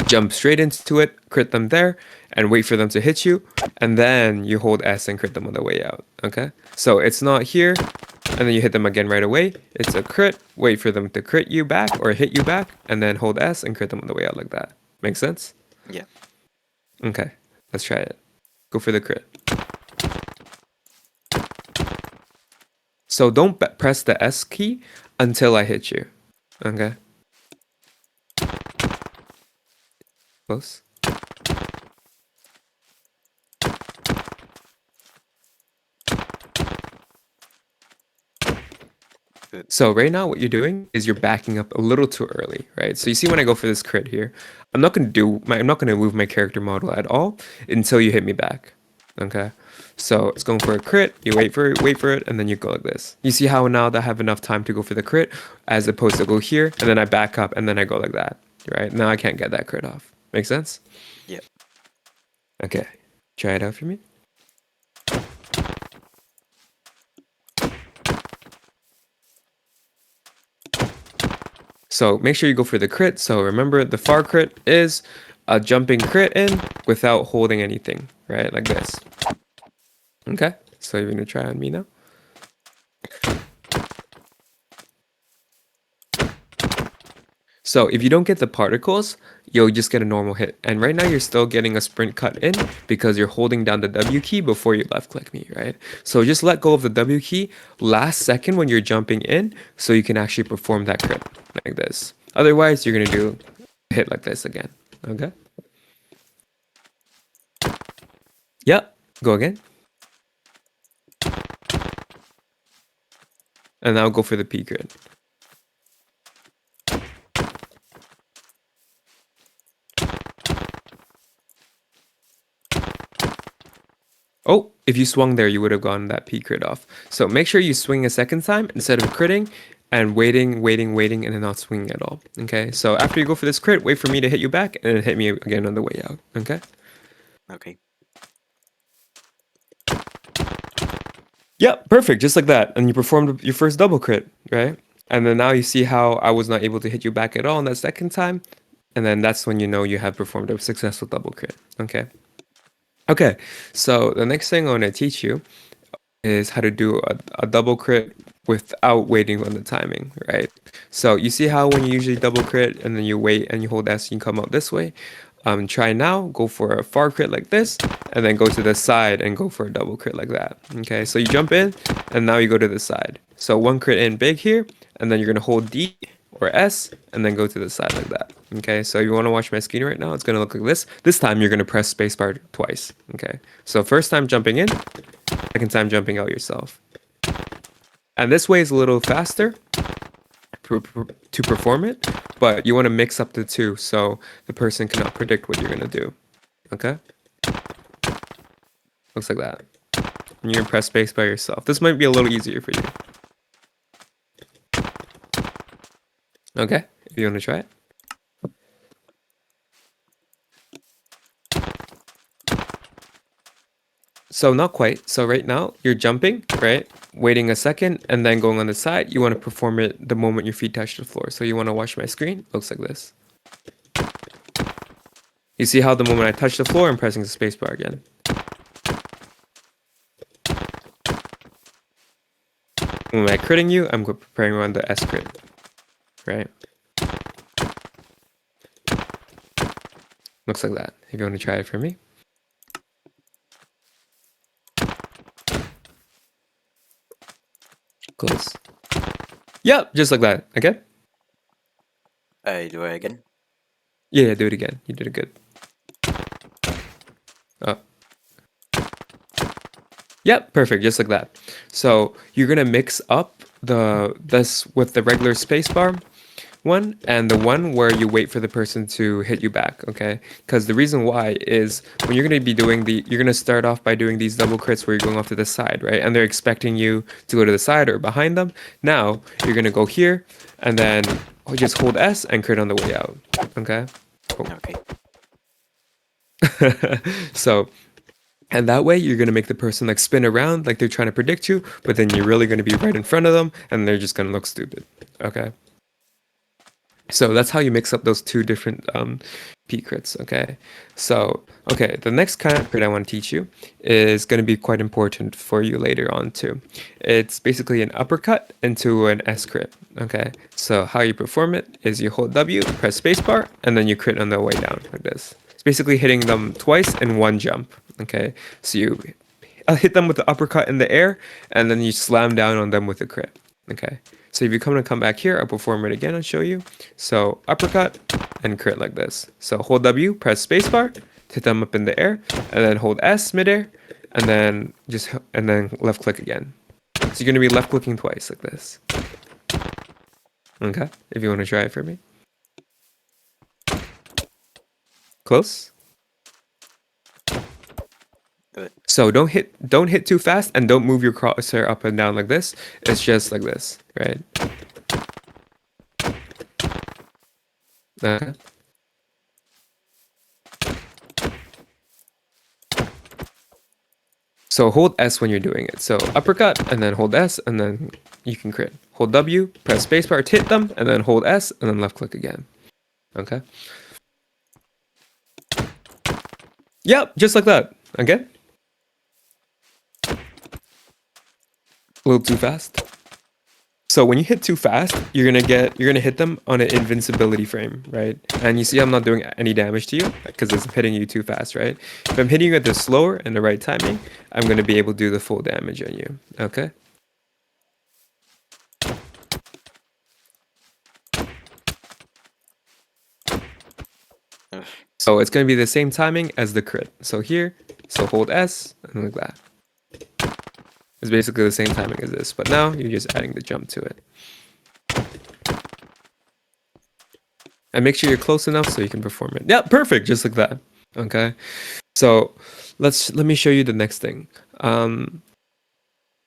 Jump straight into it, crit them there, and wait for them to hit you, and then you hold S and crit them on the way out. Okay? So it's not here, and then you hit them again right away. It's a crit, wait for them to crit you back or hit you back, and then hold S and crit them on the way out like that. Make sense? Yeah. Okay, let's try it. Go for the crit. So don't press the S key until I hit you. Okay? Close. Good. So right now what you're doing is you're backing up a little too early, right? So you see when I go for this crit here, I'm not going to move my character model at all until you hit me back. Okay? So it's going for a crit, you wait for it, and then you go like this. You see how now that I have enough time to go for the crit as opposed to go here, and then I back up and then I go like that, right? Now I can't get that crit off. Make sense? Yeah. Okay. Try it out for me. So make sure you go for the crit. So remember, the far crit is a jumping crit in without holding anything, right? Like this. Okay, so you're gonna try on me now. So if you don't get the particles, you'll just get a normal hit. And right now you're still getting a sprint cut in because you're holding down the W key before you left click me, right? So just let go of the W key last second when you're jumping in so you can actually perform that crit like this. Otherwise, you're gonna do a hit like this again, okay? Yep, go again. And now go for the P crit. Oh, if you swung there, you would have gotten that P crit off. So make sure you swing a second time instead of critting and waiting, and then not swinging at all. Okay, so after you go for this crit, wait for me to hit you back and then hit me again on the way out. Okay? Okay. Yep, perfect, just like that. And you performed your first double crit, right? And then now you see how I was not able to hit you back at all on that second time. And then that's when you know you have performed a successful double crit. Okay? Okay, so the next thing I want to teach you is how to do a double crit without waiting on the timing, right? So you see how when you usually double crit and then you wait and you hold S, you come out this way. Try now, go for a far crit like this, and then go to the side and go for a double crit like that. Okay, so you jump in and now you go to the side. So one crit in big here, and then you're gonna hold D or S and then go to the side like that. Okay, so you want to watch my screen right now, it's gonna look like this. This time you're gonna press spacebar twice. Okay, so first time jumping in, second time jumping out yourself. And this way is a little faster to perform it, but you want to mix up the two so the person cannot predict what you're going to do. Okay? Looks like that. And you're going to press space by yourself. This might be a little easier for you. Okay? If you want to try it. So not quite. So right now you're jumping, right? Waiting a second and then going on the side. You want to perform it the moment your feet touch the floor. So you want to watch my screen. Looks like this. You see how the moment I touch the floor, I'm pressing the spacebar again. When I'm critting you, I'm preparing on the S crit. right? Looks like that. If you want to try it for me. Close. Yep, just like that. Okay? Do it again. Yeah, do it again. You did it good. Oh. Yep, perfect, just like that. So you're gonna mix up this with the regular spacebar one and the one where you wait for the person to hit you back, okay? Because the reason why is when you're going to be doing you're going to start off by doing these double crits where you're going off to the side, right? And they're expecting you to go to the side or behind them. Now you're going to go here and then just hold S and crit on the way out, okay? Okay. So, and that way you're going to make the person like spin around like they're trying to predict you, but then you're really going to be right in front of them and they're just going to look stupid, okay? So that's how you mix up those two different P crits, okay? So, okay, the next kind of crit I want to teach you is going to be quite important for you later on too. It's basically an uppercut into an S crit, okay? So how you perform it is you hold W, press spacebar, and then you crit on the way down like this. It's basically hitting them twice in one jump, okay? So you hit them with the uppercut in the air, and then you slam down on them with the crit, okay? So if you come back here, I'll perform it again and show you. So uppercut and crit like this. So hold W, press spacebar, hit them up in the air, and then hold S midair, and then left click again. So you're gonna be left clicking twice like this. Okay, if you want to try it for me. Close. So don't hit too fast and don't move your crosshair up and down like this. It's just like this, right? Okay. So hold S when you're doing it. So uppercut and then hold S and then you can crit. Hold W, press spacebar to hit them, and then hold S and then left click again. Okay. Yep, just like that. Okay. A little too fast. So when you hit too fast, you're gonna hit them on an invincibility frame, right? And you see I'm not doing any damage to you because it's hitting you too fast, right? If I'm hitting you at the slower and the right timing, I'm gonna be able to do the full damage on you. Okay. So it's gonna be the same timing as the crit. So here, so hold S and like that. It's basically the same timing as this, but now you're just adding the jump to it. And make sure you're close enough so you can perform it. Yeah, perfect, just like that. Okay. So let me show you the next thing.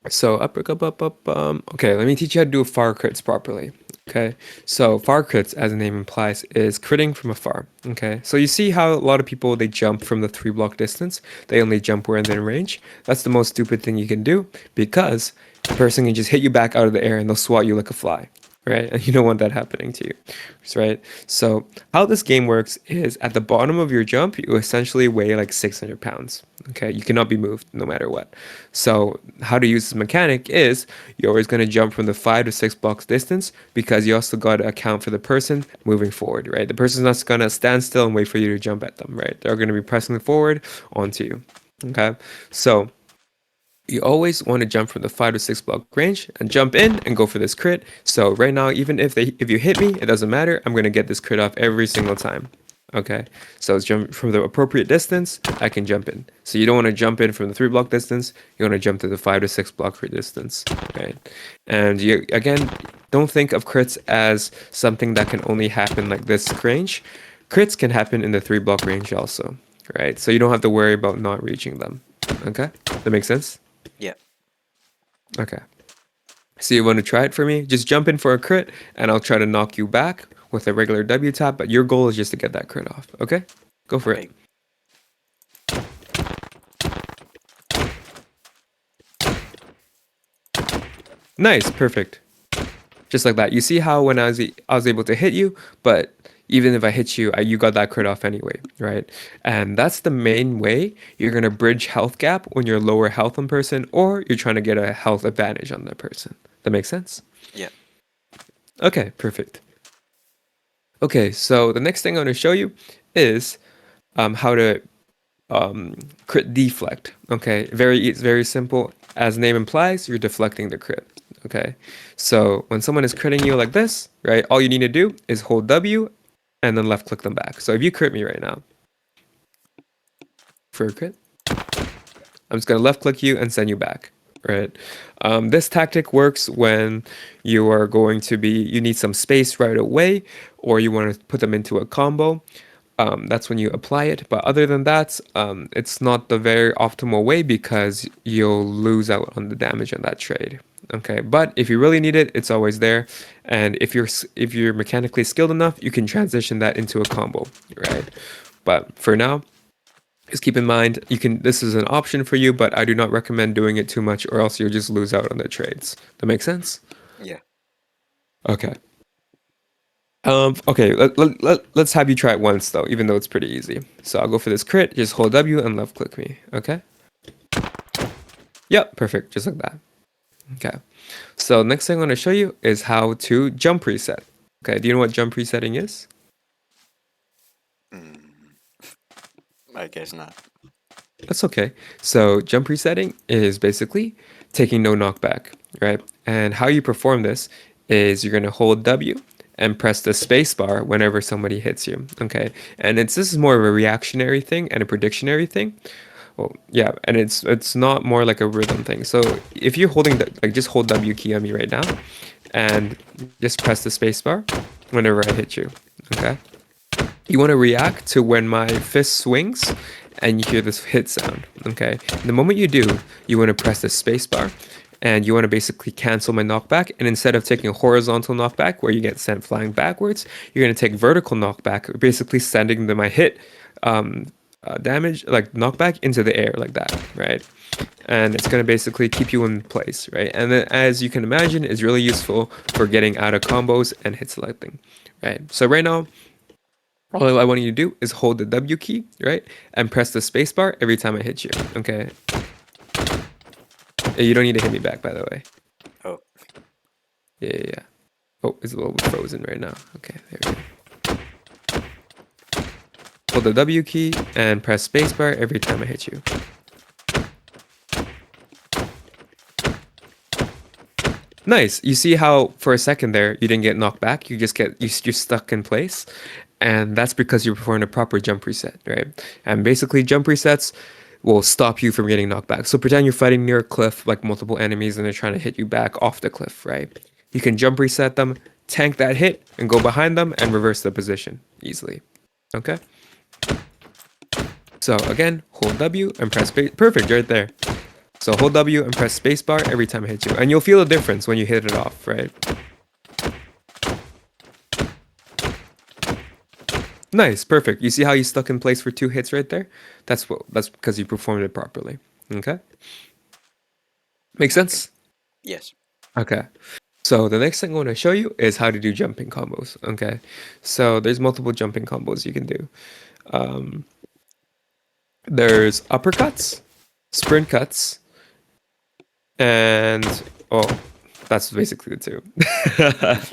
So okay, let me teach you how to do far crits properly. Okay, so far crits, as the name implies, is critting from afar. Okay, so you see how a lot of people they jump from the 3 block distance. They only jump where they're in range. That's the most stupid thing you can do because the person can just hit you back out of the air and they'll swat you like a fly, right? And you don't want that happening to you, right? So how this game works is at the bottom of your jump, you essentially weigh like 600 pounds. Okay, you cannot be moved no matter what. So how to use this mechanic is you're always going to jump from the 5 to 6 blocks distance because you also got to account for the person moving forward, right? The person's not going to stand still and wait for you to jump at them, right? They're going to be pressing forward onto you. Okay, so you always want to jump from the 5 to 6 block range and jump in and go for this crit. So right now, even if you hit me, it doesn't matter. I'm going to get this crit off every single time. Okay, so it's jump from the appropriate distance, I can jump in. So you don't want to jump in from the 3 block distance, you want to jump to the 5 to 6 block distance, right? And you, again, don't think of crits as something that can only happen like this range. Crits can happen in the 3 block range also, right? So you don't have to worry about not reaching them, okay? That makes sense? Yeah. Okay. So you want to try it for me? Just jump in for a crit, and I'll try to knock you back with a regular W tap, but your goal is just to get that crit off, okay? Go for it. Nice, perfect. Just like that. You see how when I was able to hit you, but even if I hit you, you got that crit off anyway, right? And that's the main way you're gonna bridge health gap when you're lower health on person, or you're trying to get a health advantage on that person. That makes sense? Yeah. Okay, perfect. Okay, so the next thing I'm going to show you is how to crit deflect. Okay, it's very simple. As name implies, you're deflecting the crit. Okay, so when someone is critting you like this, right, all you need to do is hold W and then left click them back. So if you crit me right now for a crit, I'm just gonna left click you and send you back. Right. This tactic works when you are going to be, you need some space right away, or you want to put them into a combo. That's when you apply it. But other than that, it's not the very optimal way because you'll lose out on the damage on that trade. Okay. But if you really need it, it's always there. And if you're mechanically skilled enough, you can transition that into a combo. Right. But for now, just keep in mind, this is an option for you, but I do not recommend doing it too much or else you'll just lose out on the trades. That makes sense? Yeah. Okay. Okay, let's have you try it once though, even though it's pretty easy. So I'll go for this crit, just hold W and left click me. Okay? Yep, perfect, just like that. Okay. So next thing I want to show you is how to jump reset. Okay, do you know what jump resetting is? I guess not. That's okay. So jump resetting is basically taking no knockback, right? And how you perform this is you're going to hold W and press the space bar whenever somebody hits you, okay? And this is more of a reactionary thing and a predictionary thing. Well, yeah, and it's not more like a rhythm thing. So if you're holding just hold W key on me right now and just press the space bar whenever I hit you, okay? You want to react to when my fist swings and you hear this hit sound, okay? The moment you do, you want to press the space bar and you want to basically cancel my knockback. And instead of taking a horizontal knockback where you get sent flying backwards, you're going to take vertical knockback, basically sending my hit damage, like knockback into the air like that, right? And it's going to basically keep you in place, right? And then as you can imagine, it's really useful for getting out of combos and hit selecting, right? So right now, all I want you to do is hold the W key, right? And press the space bar every time I hit you, okay? You don't need to hit me back, by the way. Oh. Yeah. Oh, it's a little bit frozen right now. Okay, there we go. Hold the W key and press spacebar every time I hit you. Nice. You see how for a second there you didn't get knocked back. You're stuck in place, and that's because you're performing a proper jump reset, right? And basically, jump resets will stop you from getting knocked back. So pretend you're fighting near a cliff, like multiple enemies, and they're trying to hit you back off the cliff, right? You can jump reset them, tank that hit, and go behind them and reverse the position easily. Okay. So again, hold W and press space. Perfect, right there. So hold W and press spacebar every time I hit you. And you'll feel a difference when you hit it off, right? Nice, perfect. You see how you stuck in place for 2 hits right there? That's because you performed it properly. Okay? Make sense? Yes. Okay. So the next thing I want to show you is how to do jumping combos. Okay. So there's multiple jumping combos you can do. There's uppercuts, sprint cuts, and oh, that's basically the two.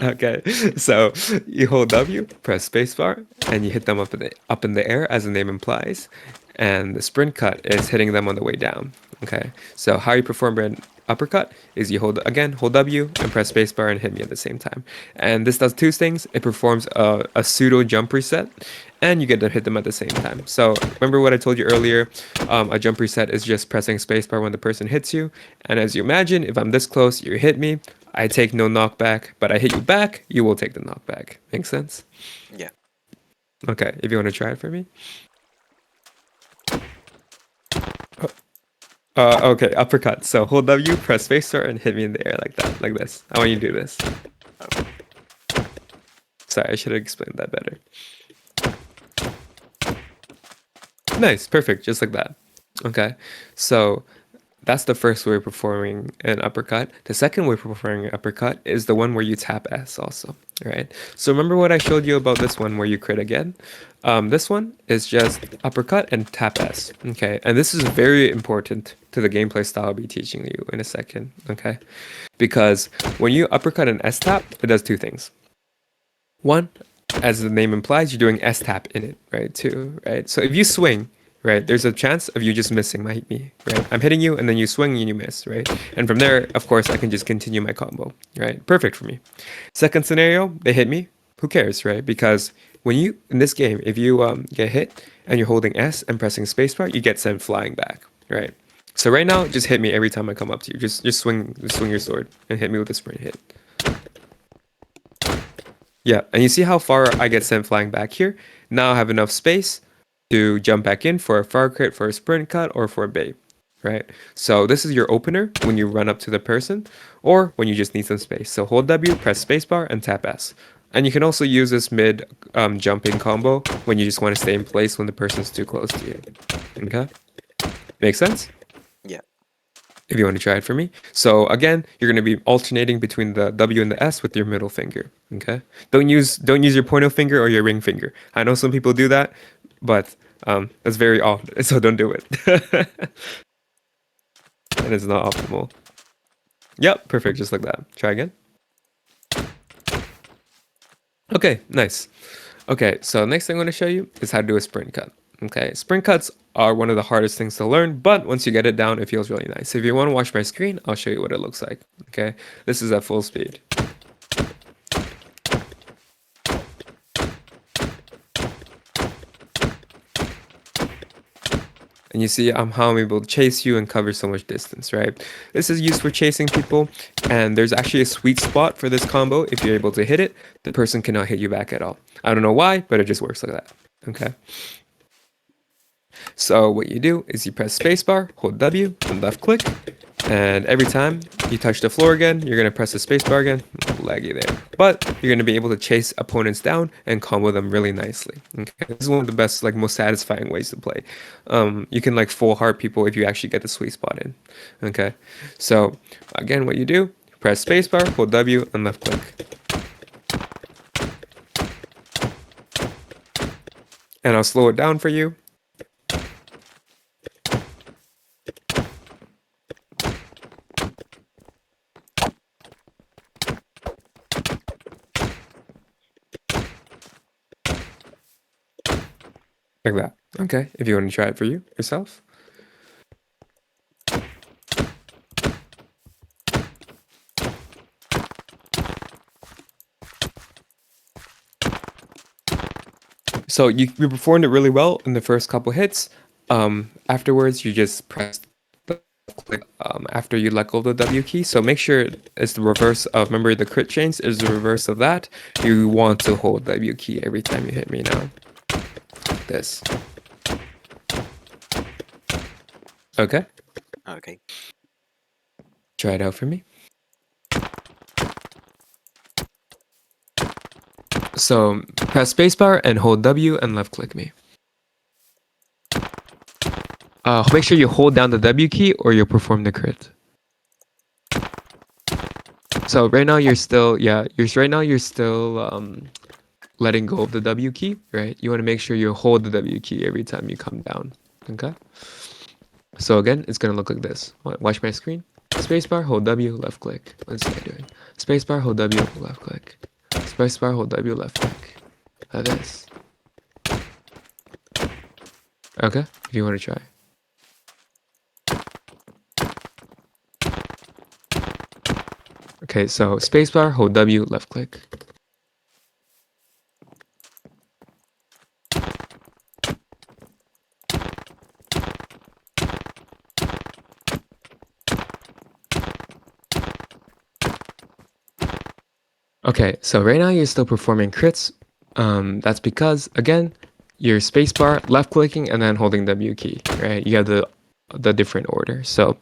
Okay, so you hold W, press spacebar, and you hit them up in the air as the name implies, and the sprint cut is hitting them on the way down. Okay, so how you perform an uppercut is you hold W and press spacebar and hit me at the same time. And this does 2 things. It performs a pseudo jump reset, and you get to hit them at the same time. So remember what I told you earlier? A jump reset is just pressing spacebar when the person hits you. And as you imagine, if I'm this close, you hit me, I take no knockback, but I hit you back, you will take the knockback. Make sense? Yeah. Okay, if you want to try it for me. Okay, uppercut. So hold W, press spacebar, and hit me in the air like that, like this. I want you to do this. Oh. Sorry, I should have explained that better. Nice, perfect, just like that. Okay, so that's the first way of performing an uppercut. The second way of performing an uppercut is the one where you tap S also, right? So remember what I showed you about this one where you crit again? This one is just uppercut and tap S, okay? And this is very important to the gameplay style I'll be teaching you in a second, okay? Because when you uppercut and S tap, it does 2 things. One, as the name implies, you're doing S tap in it, right? Too, right? So if you swing, right, there's a chance of you just missing me, right? I'm hitting you and then you swing and you miss, right? And from there, of course, I can just continue my combo, right? Perfect for me. Second scenario, they hit me. Who cares, right? Because when you in this game, if you get hit and you're holding S and pressing spacebar, you get sent flying back, right? So right now, just hit me every time I come up to you. Just swing your sword and hit me with a sprint hit. Yeah, and you see how far I get sent flying back here? Now I have enough space to jump back in for a far crit, for a sprint cut, or for a bait, right? So this is your opener when you run up to the person, or when you just need some space. So hold W, press spacebar, and tap S. And you can also use this mid jumping combo when you just want to stay in place when the person's too close to you. Okay? Makes sense? Yeah. If you want to try it for me. So again, you're going to be alternating between the W and the S with your middle finger. Okay. Don't use your pointer finger or your ring finger. I know some people do that, but that's very odd. So don't do it. And it's not optimal. Yep, perfect, just like that. Try again. Okay, nice. Okay, so next thing I'm going to show you is how to do a sprint cut. Okay, sprint cuts are one of the hardest things to learn, but once you get it down, it feels really nice. If you want to watch my screen, I'll show you what it looks like. Okay, this is at full speed. And you see how I'm able to chase you and cover so much distance, right? This is used for chasing people, and there's actually a sweet spot for this combo. If you're able to hit it, the person cannot hit you back at all. I don't know why, but it just works like that. Okay. So what you do is you press spacebar, hold W, and left click, and every time you touch the floor again, you're gonna press the spacebar again. Laggy there, but you're gonna be able to chase opponents down and combo them really nicely. Okay, this is one of the best, like most satisfying ways to play. You can like full heart people if you actually get the sweet spot in. Okay, so again, what you do: press spacebar, hold W, and left click. And I'll slow it down for you. Like that. Okay, if you want to try it for yourself. So you performed it really well in the first couple hits. Afterwards, you just press the click after you let go of the W key. So make sure it's the reverse of, remember the crit chains is the reverse of that. You want to hold W key every time you hit me now. This. Okay. Okay. Try it out for me. So press spacebar and hold W and left click me. Make sure you hold down the W key or you'll perform the crit. So right now you're still, letting go of the W key, right? You want to make sure you hold the W key every time you come down. Okay. So again, it's gonna look like this. Watch my screen. Spacebar, hold W, left click. What's that doing? Spacebar, hold W, left click. Spacebar, hold W, left click. Like this. Okay, if you want to try. Okay, so spacebar, hold W, left click. Okay, so right now you're still performing crits. That's because, again, you're spacebar, left clicking, and then holding W key, right? You have the different order. So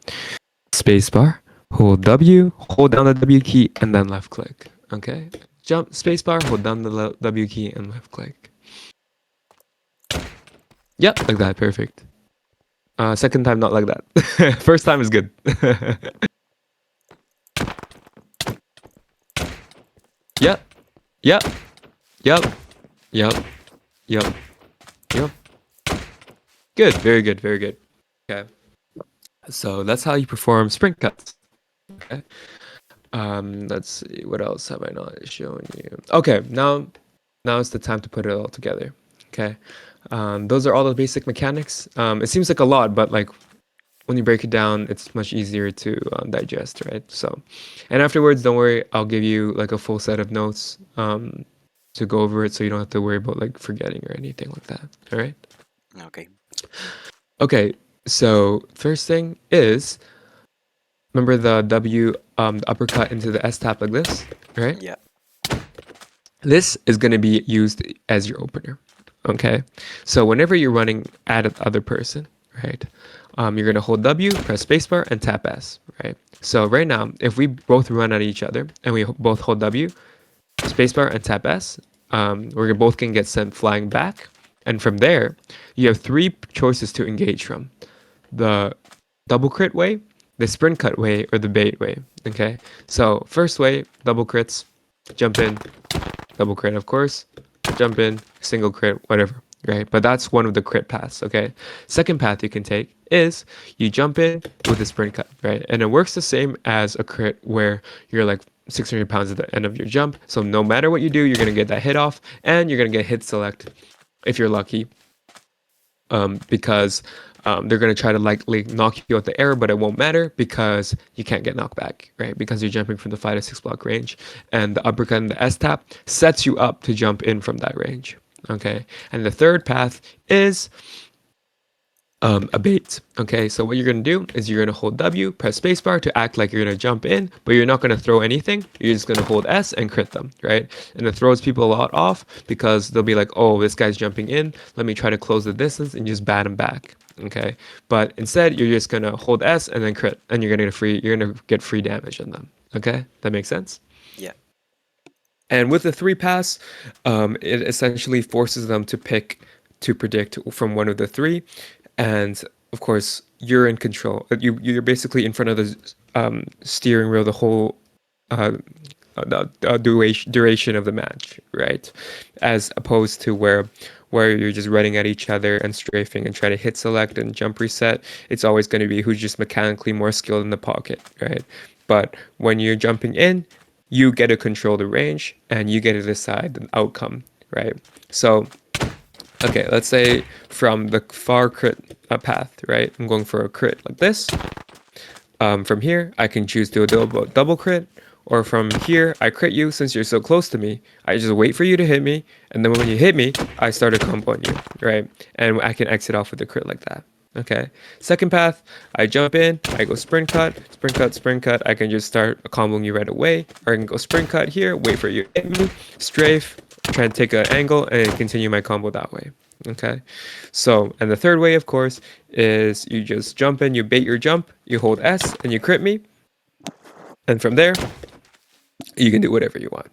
spacebar, hold W, hold down the W key, and then left click. Okay, jump, spacebar, hold down the W key, and left click. Yep, like that, perfect. Second time, not like that. First time is good. Yep, yep, yep, yep, yep, yep. Good, very good, very good. Okay, so that's how you perform sprint cuts. Okay. Let's see, what else have I not shown you? Okay, now Now it's the time to put it all together. Okay. Those are all the basic mechanics. It seems like a lot, but like when you break it down, it's much easier to digest, right? So, and afterwards, don't worry, I'll give you like a full set of notes to go over it, so you don't have to worry about like forgetting or anything like that. All right. Okay. Okay. So first thing is, remember the W, the uppercut into the S tap like this, right? Yeah. This is going to be used as your opener. Okay. So whenever you're running at the other person, right? You're going to hold W, press spacebar, and tap S, right? So right now, if we both run at each other and we both hold W, spacebar, and tap S, we're both going to get sent flying back. And from there, you have three choices to engage from: the double crit way, the sprint cut way, or the bait way. Okay. So first way, double crits, jump in, double crit, of course, jump in, single crit, whatever, right? But that's one of the crit paths, okay? Second path you can take is you jump in with a sprint cut, right? And it works the same as a crit where you're like 600 pounds at the end of your jump. So no matter what you do, you're going to get that hit off, and you're going to get hit select if you're lucky, because they're going to try to likely knock you out the air, but it won't matter because you can't get knocked back, right? Because you're jumping from the 5 to 6 block range, and the uppercut and the S tap sets you up to jump in from that range, okay? And the third path is a bait. Okay, so what you're gonna do is you're gonna hold W, press spacebar to act like you're gonna jump in, but you're not gonna throw anything. You're just gonna hold S and crit them, right? And it throws people a lot off because they'll be like, oh, this guy's jumping in. Let me try to close the distance and just bat him back. Okay, but instead you're just gonna hold S and then crit, and you're gonna get free damage on them. Okay, that makes sense. Yeah. And with the three pass, it essentially forces them to pick to predict from one of the three, and of course you're in control. You're basically in front of the steering wheel the whole duration of the match, right? As opposed to where you're just running at each other and strafing and try to hit select and jump reset. It's always going to be who's just mechanically more skilled in the pocket, right? But when you're jumping in, you get to control the range and you get to decide the outcome, right? So okay, let's say from the far crit path, right? I'm going for a crit like this. From here, I can choose to do a double crit, or from here, I crit you since you're so close to me. I just wait for you to hit me, and then when you hit me, I start a combo on you, right? And I can exit off with a crit like that. Okay. Second path, I jump in, I go sprint cut, sprint cut, sprint cut. I can just start comboing you right away, or I can go sprint cut here, wait for you to hit me, strafe, try and take an angle, and continue my combo that way. Okay. So, and the third way, of course, is you just jump in, you bait your jump, you hold S, and you crit me. And from there, you can do whatever you want,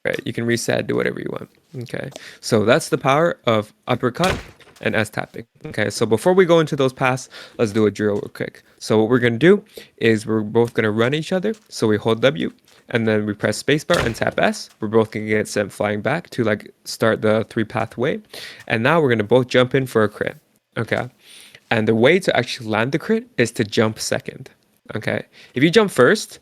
right? You can reset, do whatever you want. Okay. So that's the power of uppercut and S tapping. Okay. So before we go into those paths, let's do a drill real quick. So what we're going to do is we're both going to run each other. So we hold W and then we press spacebar and tap S. We're both going to get sent flying back to like start the three path way. And now we're going to both jump in for a crit. Okay. And the way to actually land the crit is to jump second. Okay. If you jump first,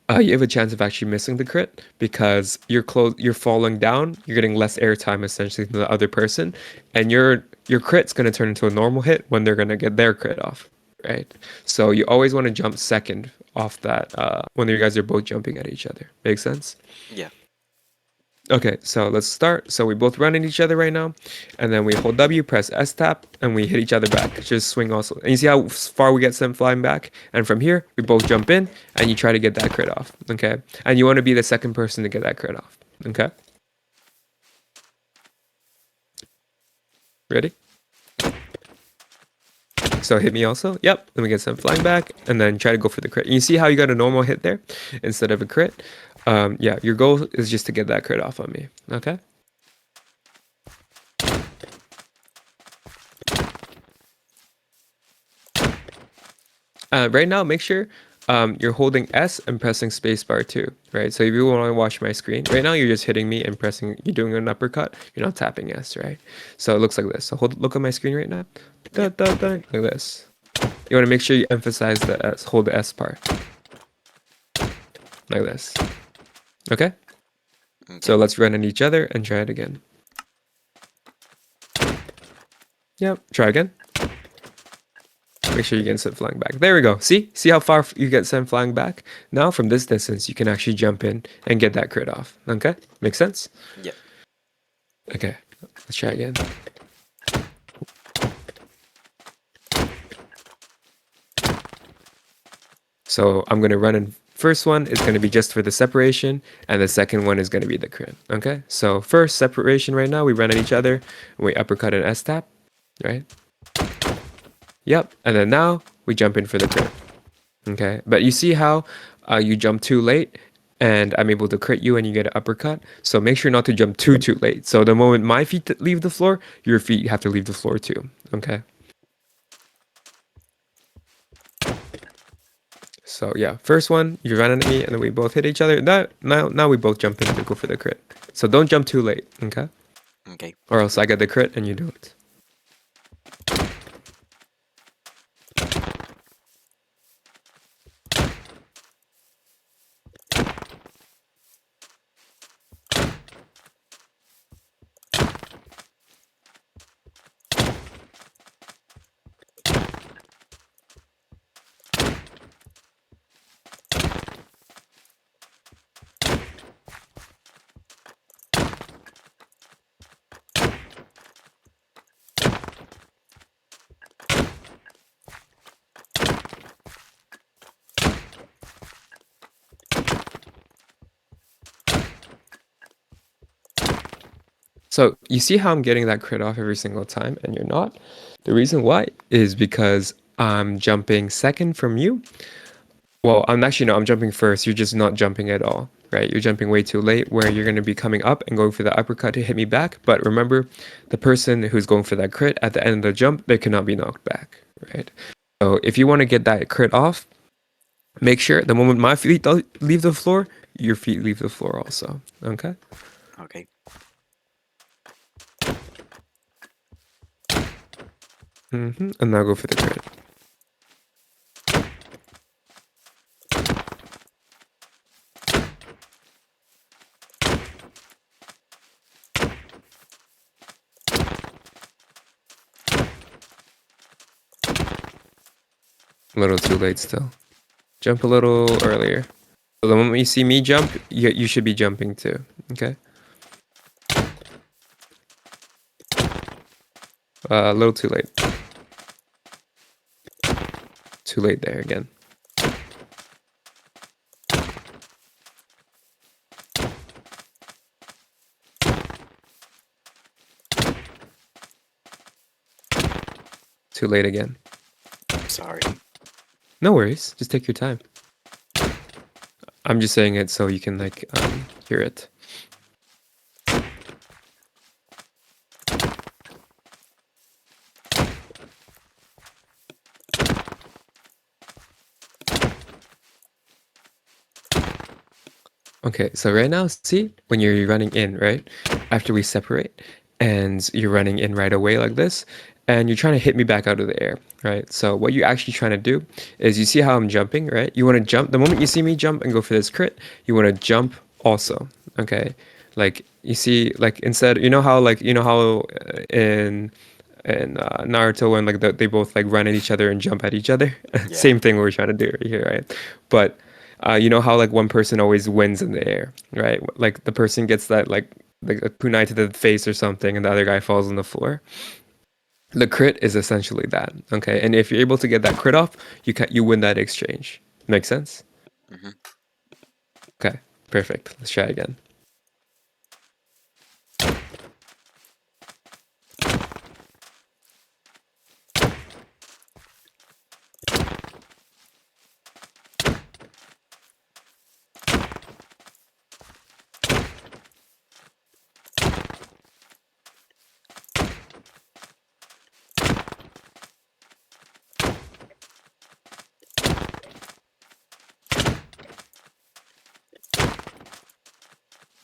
you have a chance of actually missing the crit because you're falling down, you're getting less airtime essentially than the other person, and your crit's gonna turn into a normal hit when they're gonna get their crit off, right? So you always want to jump second off that when you guys are both jumping at each other. Make sense? Yeah. Okay, so let's start. So we both run at each other right now, and then we hold W, press S tap, and we hit each other back. Just swing also. And you see how far we get sent flying back? And from here, we both jump in, and you try to get that crit off, okay? And you want to be the second person to get that crit off, okay? Ready? So hit me also. Yep. Then we get sent flying back, and then try to go for the crit. You see how you got a normal hit there instead of a crit? Yeah, your goal is just to get that crit off on me, okay? Right now, make sure you're holding S and pressing spacebar too, right? So if you want to watch my screen, right now you're just hitting me and pressing, you're doing an uppercut, you're not tapping S, right? So it looks like this. So look at my screen right now. Da, da, da, like this. You want to make sure you emphasize the S, hold the S part. Like this. Okay? Okay. So let's run at each other and try it again. Yep. Try again. Make sure you get sent flying back. There we go. See how far you get sent flying back? Now from this distance, you can actually jump in and get that crit off. Okay? Makes sense? Yep. Okay. Let's try again. So I'm going to run in. First one is going to be just for the separation, and the second one is going to be the crit. Okay? So first separation right now, we run at each other, and we uppercut and S-tap, right? Yep. And then now we jump in for the crit. Okay? But you see how you jump too late, and I'm able to crit you and you get an uppercut. So make sure not to jump too late. So the moment my feet leave the floor, your feet have to leave the floor too. Okay? So yeah, first one, you run at me, and then we both hit each other. Now we both jump in to go for the crit. So don't jump too late, okay? Okay. Or else I get the crit and you don't. So you see how I'm getting that crit off every single time and you're not? The reason why is because I'm jumping second from you. Well, I'm actually no, I'm jumping first. You're just not jumping at all, right? You're jumping way too late where you're going to be coming up and going for the uppercut to hit me back. But remember, the person who's going for that crit at the end of the jump, they cannot be knocked back, right? So if you want to get that crit off, make sure the moment my feet leave the floor, your feet leave the floor also, okay? Okay. And now go for the crit. A little too late still. Jump a little earlier. So the moment you see me jump, you should be jumping too, okay? A little too late. Too late there again. Too late again. Sorry. No worries. Just take your time. I'm just saying it so you can like hear it. Okay, so right now, see, when you're running in, right? After we separate, and you're running in right away like this, and you're trying to hit me back out of the air, right? So what you're actually trying to do is you see how I'm jumping, right? You want to jump. The moment you see me jump and go for this crit, you want to jump also, okay? Like you see, like instead, you know how in Naruto when like they both like run at each other and jump at each other. Yeah. Same thing we're trying to do right here, right? But you know how like one person always wins in the air, right? Like the person gets that like a kunai to the face or something, and the other guy falls on the floor. The crit is essentially that, okay? And if you're able to get that crit off, you win that exchange. Make sense? Mm-hmm. Okay, perfect. Let's try again.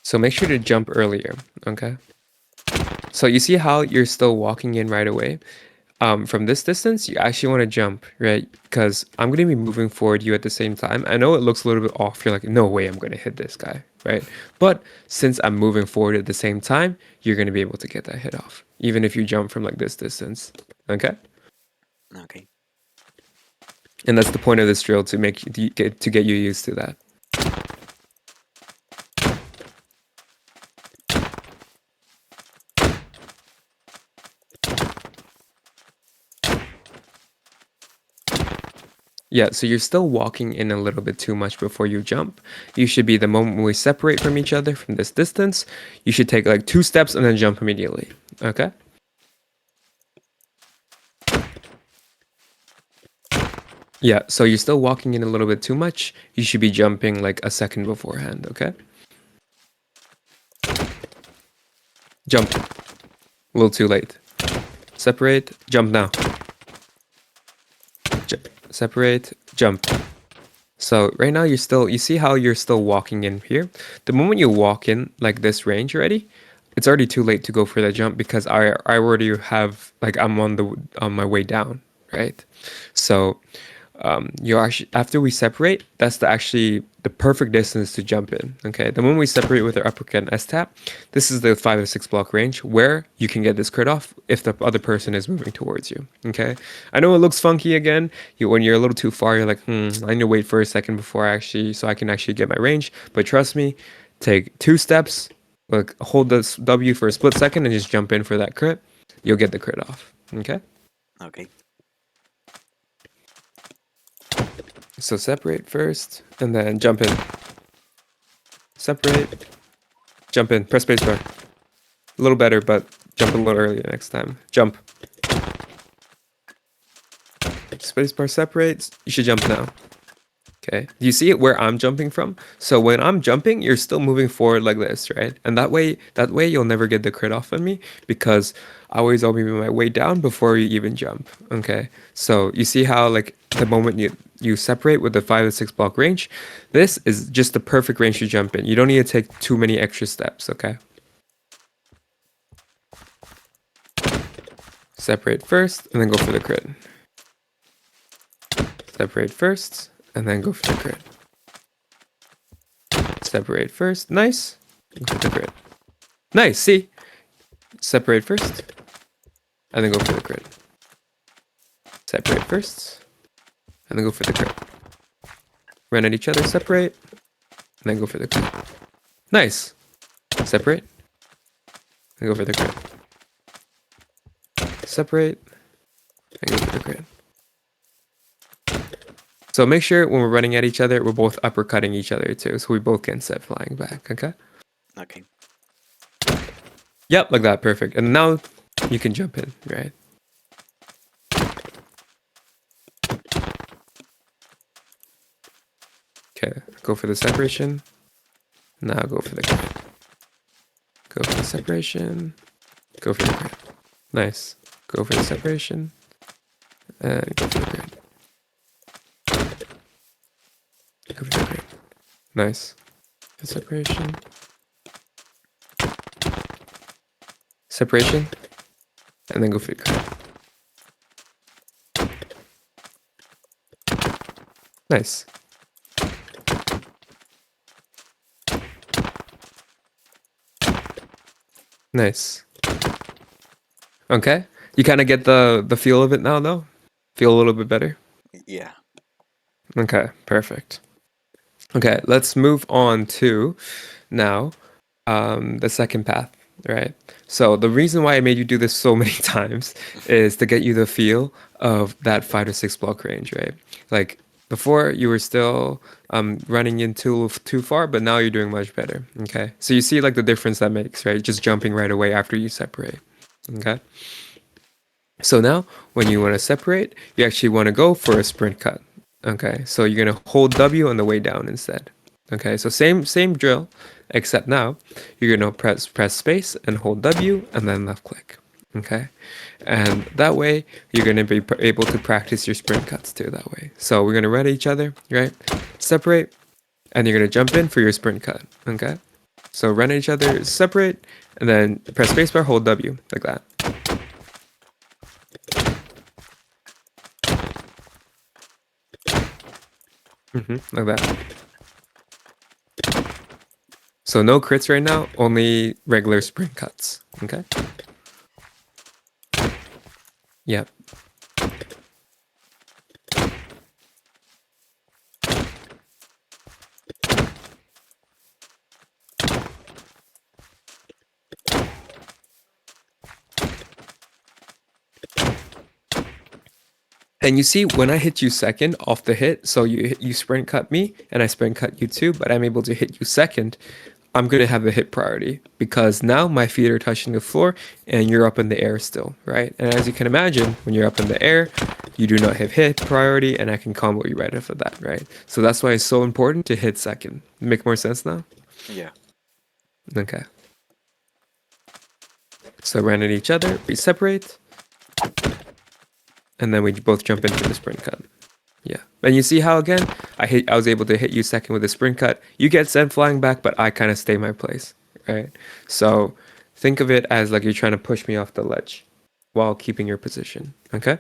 So make sure to jump earlier, okay? So you see how you're still walking in right away? From this distance, you actually want to jump, right? Because I'm going to be moving forward you at the same time. I know it looks a little bit off. You're like, no way, I'm going to hit this guy, right? But since I'm moving forward at the same time, you're going to be able to get that hit off, even if you jump from like this distance. Okay? Okay. And that's the point of this drill, to get you used to that. Yeah, so you're still walking in a little bit too much before you jump. You should be, the moment we separate from each other from this distance, you should take like 2 steps and then jump immediately. Okay? Yeah, so you're still walking in a little bit too much. You should be jumping like a second beforehand, okay? Jump. A little too late. Separate, jump now. Separate, jump. So right now you see how you're still walking in here? The moment you walk in like this range already, it's already too late to go for that jump, because I already have, like, I'm on my way down, right? So you actually, after we separate, that's actually the perfect distance to jump in. Okay, the moment we separate with our uppercut and S tap, this is the 5 or 6 block range where you can get this crit off if the other person is moving towards you. Okay, I know it looks funky again. When you're a little too far, you're like, I need to wait for a second before so I can actually get my range. But trust me, take 2 steps, like hold the W for a split second, and just jump in for that crit. You'll get the crit off. Okay. Okay. So separate first, and then jump in. Separate, jump in, press spacebar. A little better, but jump a little earlier next time. Jump. Spacebar separates, you should jump now. Okay, do you see it where I'm jumping from? So when I'm jumping, you're still moving forward like this, right? And that way you'll never get the crit off on me, because I always move my way down before you even jump. Okay, so you see how, like, the moment you separate with the 5 to 6 block range, this is just the perfect range to jump in. You don't need to take too many extra steps. Okay. Separate first, and then go for the crit. Separate first, and then go for the crit. Separate first, nice. Go for the crit. Nice, see? Separate first, and then go for the crit. Separate first, and then go for the crit. Run at each other, separate, and then go for the crit. Nice. Separate, and go for the crit. Separate, and go for the crit. So make sure when we're running at each other, we're both uppercutting each other too, so we both can set flying back, okay? Okay. Yep, like that, perfect. And now you can jump in, right? Okay, go for the separation. Now go for the crit. Go for the separation. Go for the crit. Nice. Go for the separation. And go for the crit. Go for the crit. Nice. The separation. Separation. And then go for the crit. Nice. Nice. Okay. You kind of get the feel of it now, though? Feel a little bit better? Yeah. Okay, perfect. Okay, let's move on to now the second path, right? So the reason why I made you do this so many times is to get you the feel of that 5 to 6 block range, right? Like, before you were still running in too far, but now you're doing much better. Okay, so you see like the difference that makes, right? Just jumping right away after you separate. Okay, so now when you want to separate, you actually want to go for a sprint cut. Okay, so you're gonna hold W on the way down instead. Okay, so same drill, except now you're gonna press space and hold W and then left click. Okay, and that way you're gonna be able to practice your sprint cuts too that way. So we're gonna run at each other, right? Separate, and you're gonna jump in for your sprint cut. Okay, so run at each other, separate, and then press spacebar, hold W like that. Like that. So no crits right now, only regular sprint cuts. Okay. Yep. And you see, when I hit you second off the hit, so you sprint cut me, and I sprint cut you too, but I'm able to hit you second. I'm gonna have a hit priority because now my feet are touching the floor, and you're up in the air still, right? And as you can imagine, when you're up in the air, you do not have hit priority, and I can combo you right after that, right? So that's why it's so important to hit second. Make more sense now? Yeah. Okay. So run at each other, we separate, and then we both jump into the sprint cut. Yeah. And you see how again I was able to hit you second with a sprint cut. You get sent flying back, but I kind of stay my place, right? So think of it as like you're trying to push me off the ledge while keeping your position. Okay?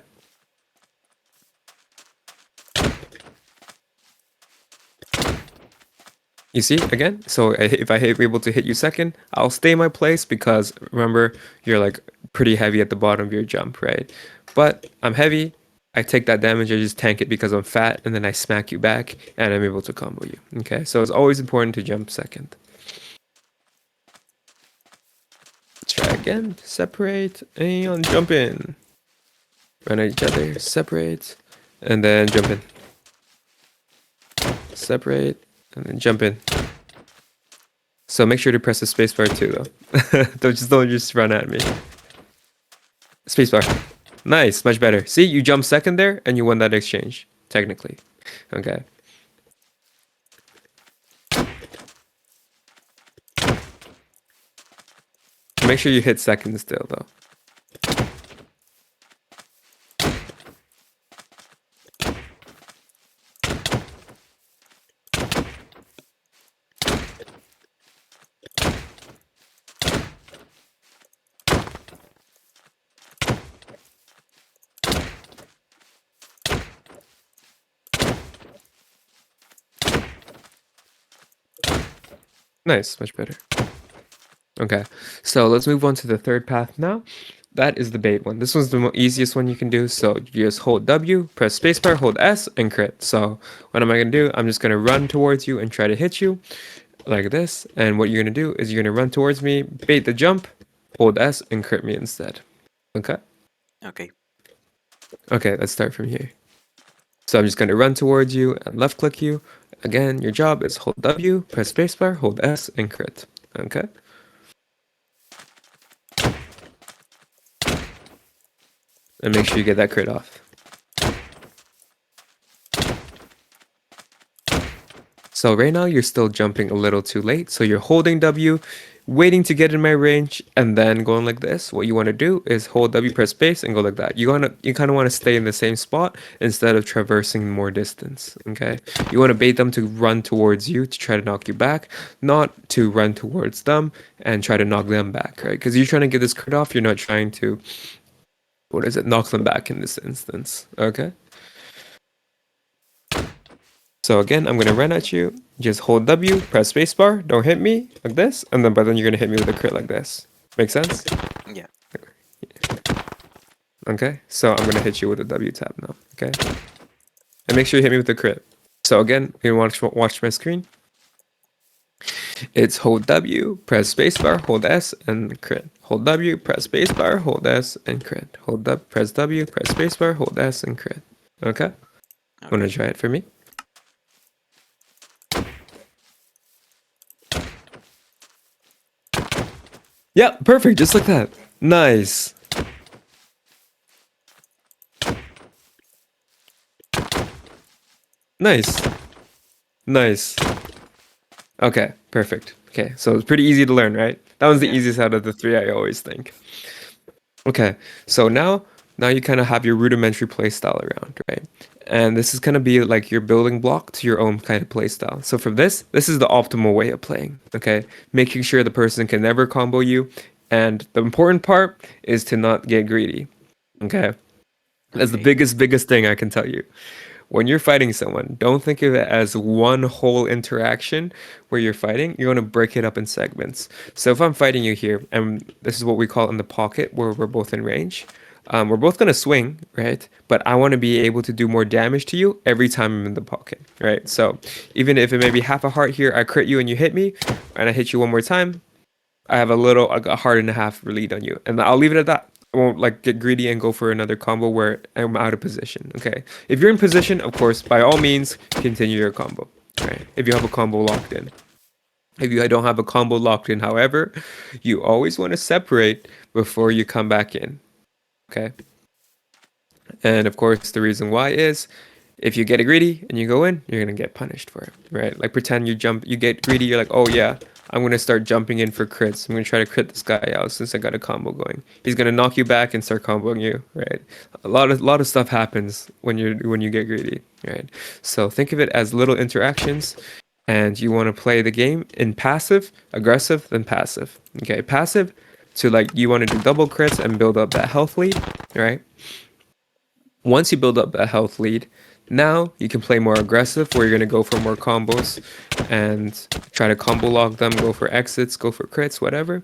You see again? So if I hit, able to hit you second, I'll stay my place because remember you're like pretty heavy at the bottom of your jump, right? But I'm heavy. I take that damage. I just tank it because I'm fat, and then I smack you back, and I'm able to combo you. Okay, so it's always important to jump second. Try again. Separate and jump in. Run at each other. Separate, and then jump in. Separate, and then jump in. So make sure to press the spacebar too, though. don't just run at me. Spacebar. Nice, much better. See, you jumped second there, and you won that exchange, technically. Okay. Make sure you hit second still, though. Nice, much better. Okay, so let's move on to the third path now. That is the bait one. This one's the easiest one you can do. So you just hold W, press spacebar, hold S, and crit. So what am I gonna do? I'm just gonna run towards you and try to hit you like this. And what you're gonna do is you're gonna run towards me, bait the jump, hold S, and crit me instead. Okay? Okay. Okay, let's start from here. So I'm just gonna run towards you and left click you. Again, your job is hold W, press spacebar, hold S, and crit. Okay? And make sure you get that crit off. So right now you're still jumping a little too late. So you're holding W, waiting to get in my range, and then going like this. What you want to do is hold W, press space, and go like that. You kind of want to stay in the same spot instead of traversing more distance. Okay. You want to bait them to run towards you to try to knock you back, not to run towards them and try to knock them back, right? Because you're trying to get this crit off. You're not trying to, knock them back in this instance. Okay. So again, I'm gonna run at you. Just hold W, press spacebar, don't hit me like this, and then but then you're gonna hit me with a crit like this. Make sense? Yeah. Okay. So I'm gonna hit you with a W tap now. Okay. And make sure you hit me with the crit. So again, you want to watch my screen. It's hold W, press spacebar, hold S, and crit. Hold W, press spacebar, hold S, and crit. Hold up, press W, press spacebar, hold S, and crit. Okay. Wanna try it for me? Yeah, perfect, just like that. Nice. Nice. Nice. Okay, perfect. Okay, so it's pretty easy to learn, right? That one's the Yeah. easiest out of the three, I always think. Okay, so now you kind of have your rudimentary playstyle around, right? And this is gonna be like your building block to your own kind of playstyle. So for this is the optimal way of playing, okay? Making sure the person can never combo you, and the important part is to not get greedy, okay? That's the Okay. biggest thing I can tell you. when you're fighting someone, don't think of it as one whole interaction where you're fighting. You're going to break it up in segments. So if I'm fighting you here, and this is what we call in the pocket, where we're both in range, we're both going to swing, right? But I want to be able to do more damage to you every time I'm in the pocket, right? So even if it may be half a heart here, I crit you and you hit me, and I hit you one more time, I have a heart and a half lead on you, and I'll leave it at that. I won't like get greedy and go for another combo where I'm out of position. Okay, if you're in position, of course, by all means, continue your combo. Right? If you have a combo locked in. If you don't have a combo locked in, however, you always want to separate before you come back in. Okay, and of course, the reason why is if you get greedy and you go in, you're gonna get punished for it, right? Like pretend you get greedy, you're like, oh yeah, I'm gonna start jumping in for crits. I'm gonna try to crit this guy out since I got a combo going. He's gonna knock you back and start comboing you, right? A lot of stuff happens when you get greedy, right? So think of it as little interactions, and you want to play the game in passive, aggressive, then passive. Okay, passive to like you want to do double crits and build up that health lead, right? Once you build up a health lead, now you can play more aggressive where you're going to go for more combos and try to combo lock them, go for exits, go for crits, whatever.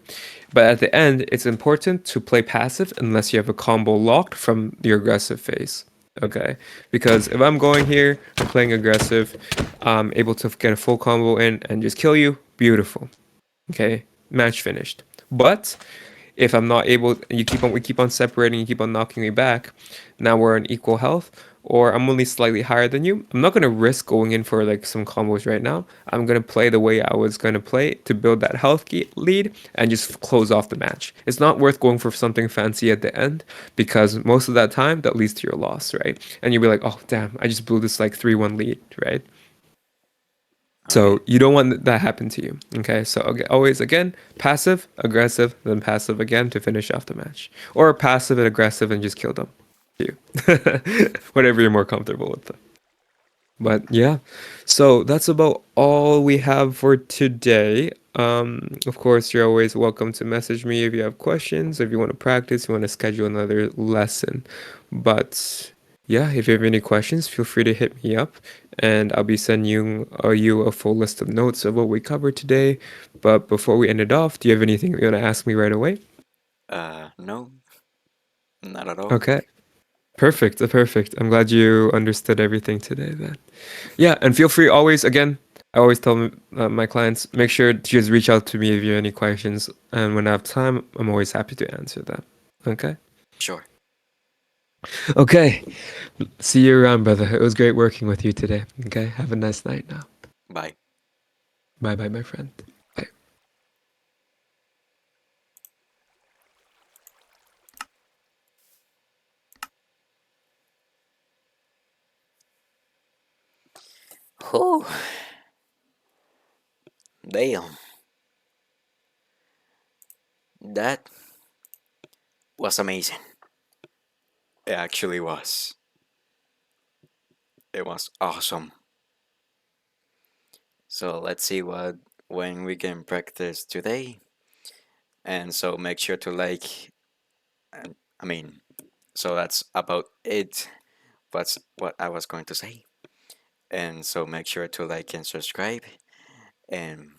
But at the end, it's important to play passive unless you have a combo locked from your aggressive phase. Okay, because if I'm going here, I'm playing aggressive, I'm able to get a full combo in and just kill you, beautiful. Okay, match finished. But if I'm not able, we keep on separating, you keep on knocking me back. Now we're on equal health, or I'm only slightly higher than you. I'm not gonna risk going in for like some combos right now. I'm gonna play the way I was gonna play to build that lead and just close off the match. It's not worth going for something fancy at the end because most of that time that leads to your loss, right? And you'll be like, oh damn, I just blew this like 3-1 lead, right? So Okay. you don't want that happen to you. Okay. So okay, always again, passive, aggressive, then passive again to finish off the match. Or passive and aggressive and just kill them. You. Whatever you're more comfortable with. But yeah. So that's about all we have for today. Of course, you're always welcome to message me if you have questions, if you want to practice, you want to schedule another lesson. But yeah, if you have any questions, feel free to hit me up and I'll be sending you a full list of notes of what we covered today. But before we end it off, do you have anything you want to ask me right away? No, not at all. Okay. Perfect. Perfect. I'm glad you understood everything today then. Yeah, and feel free always, again, I always tell my clients, make sure to just reach out to me if you have any questions. And when I have time, I'm always happy to answer them. Okay? Sure. Okay. See you around, brother. It was great working with you today. Okay? Have a nice night now. Bye. Bye bye, my friend. Bye. Oh, damn. That was amazing. It actually was. It was awesome. So let's see what when we can practice today. And so make sure to like and I mean so that's about it. That's what I was going to say. And so make sure to like and subscribe and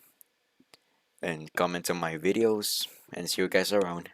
comment on my videos and see you guys around.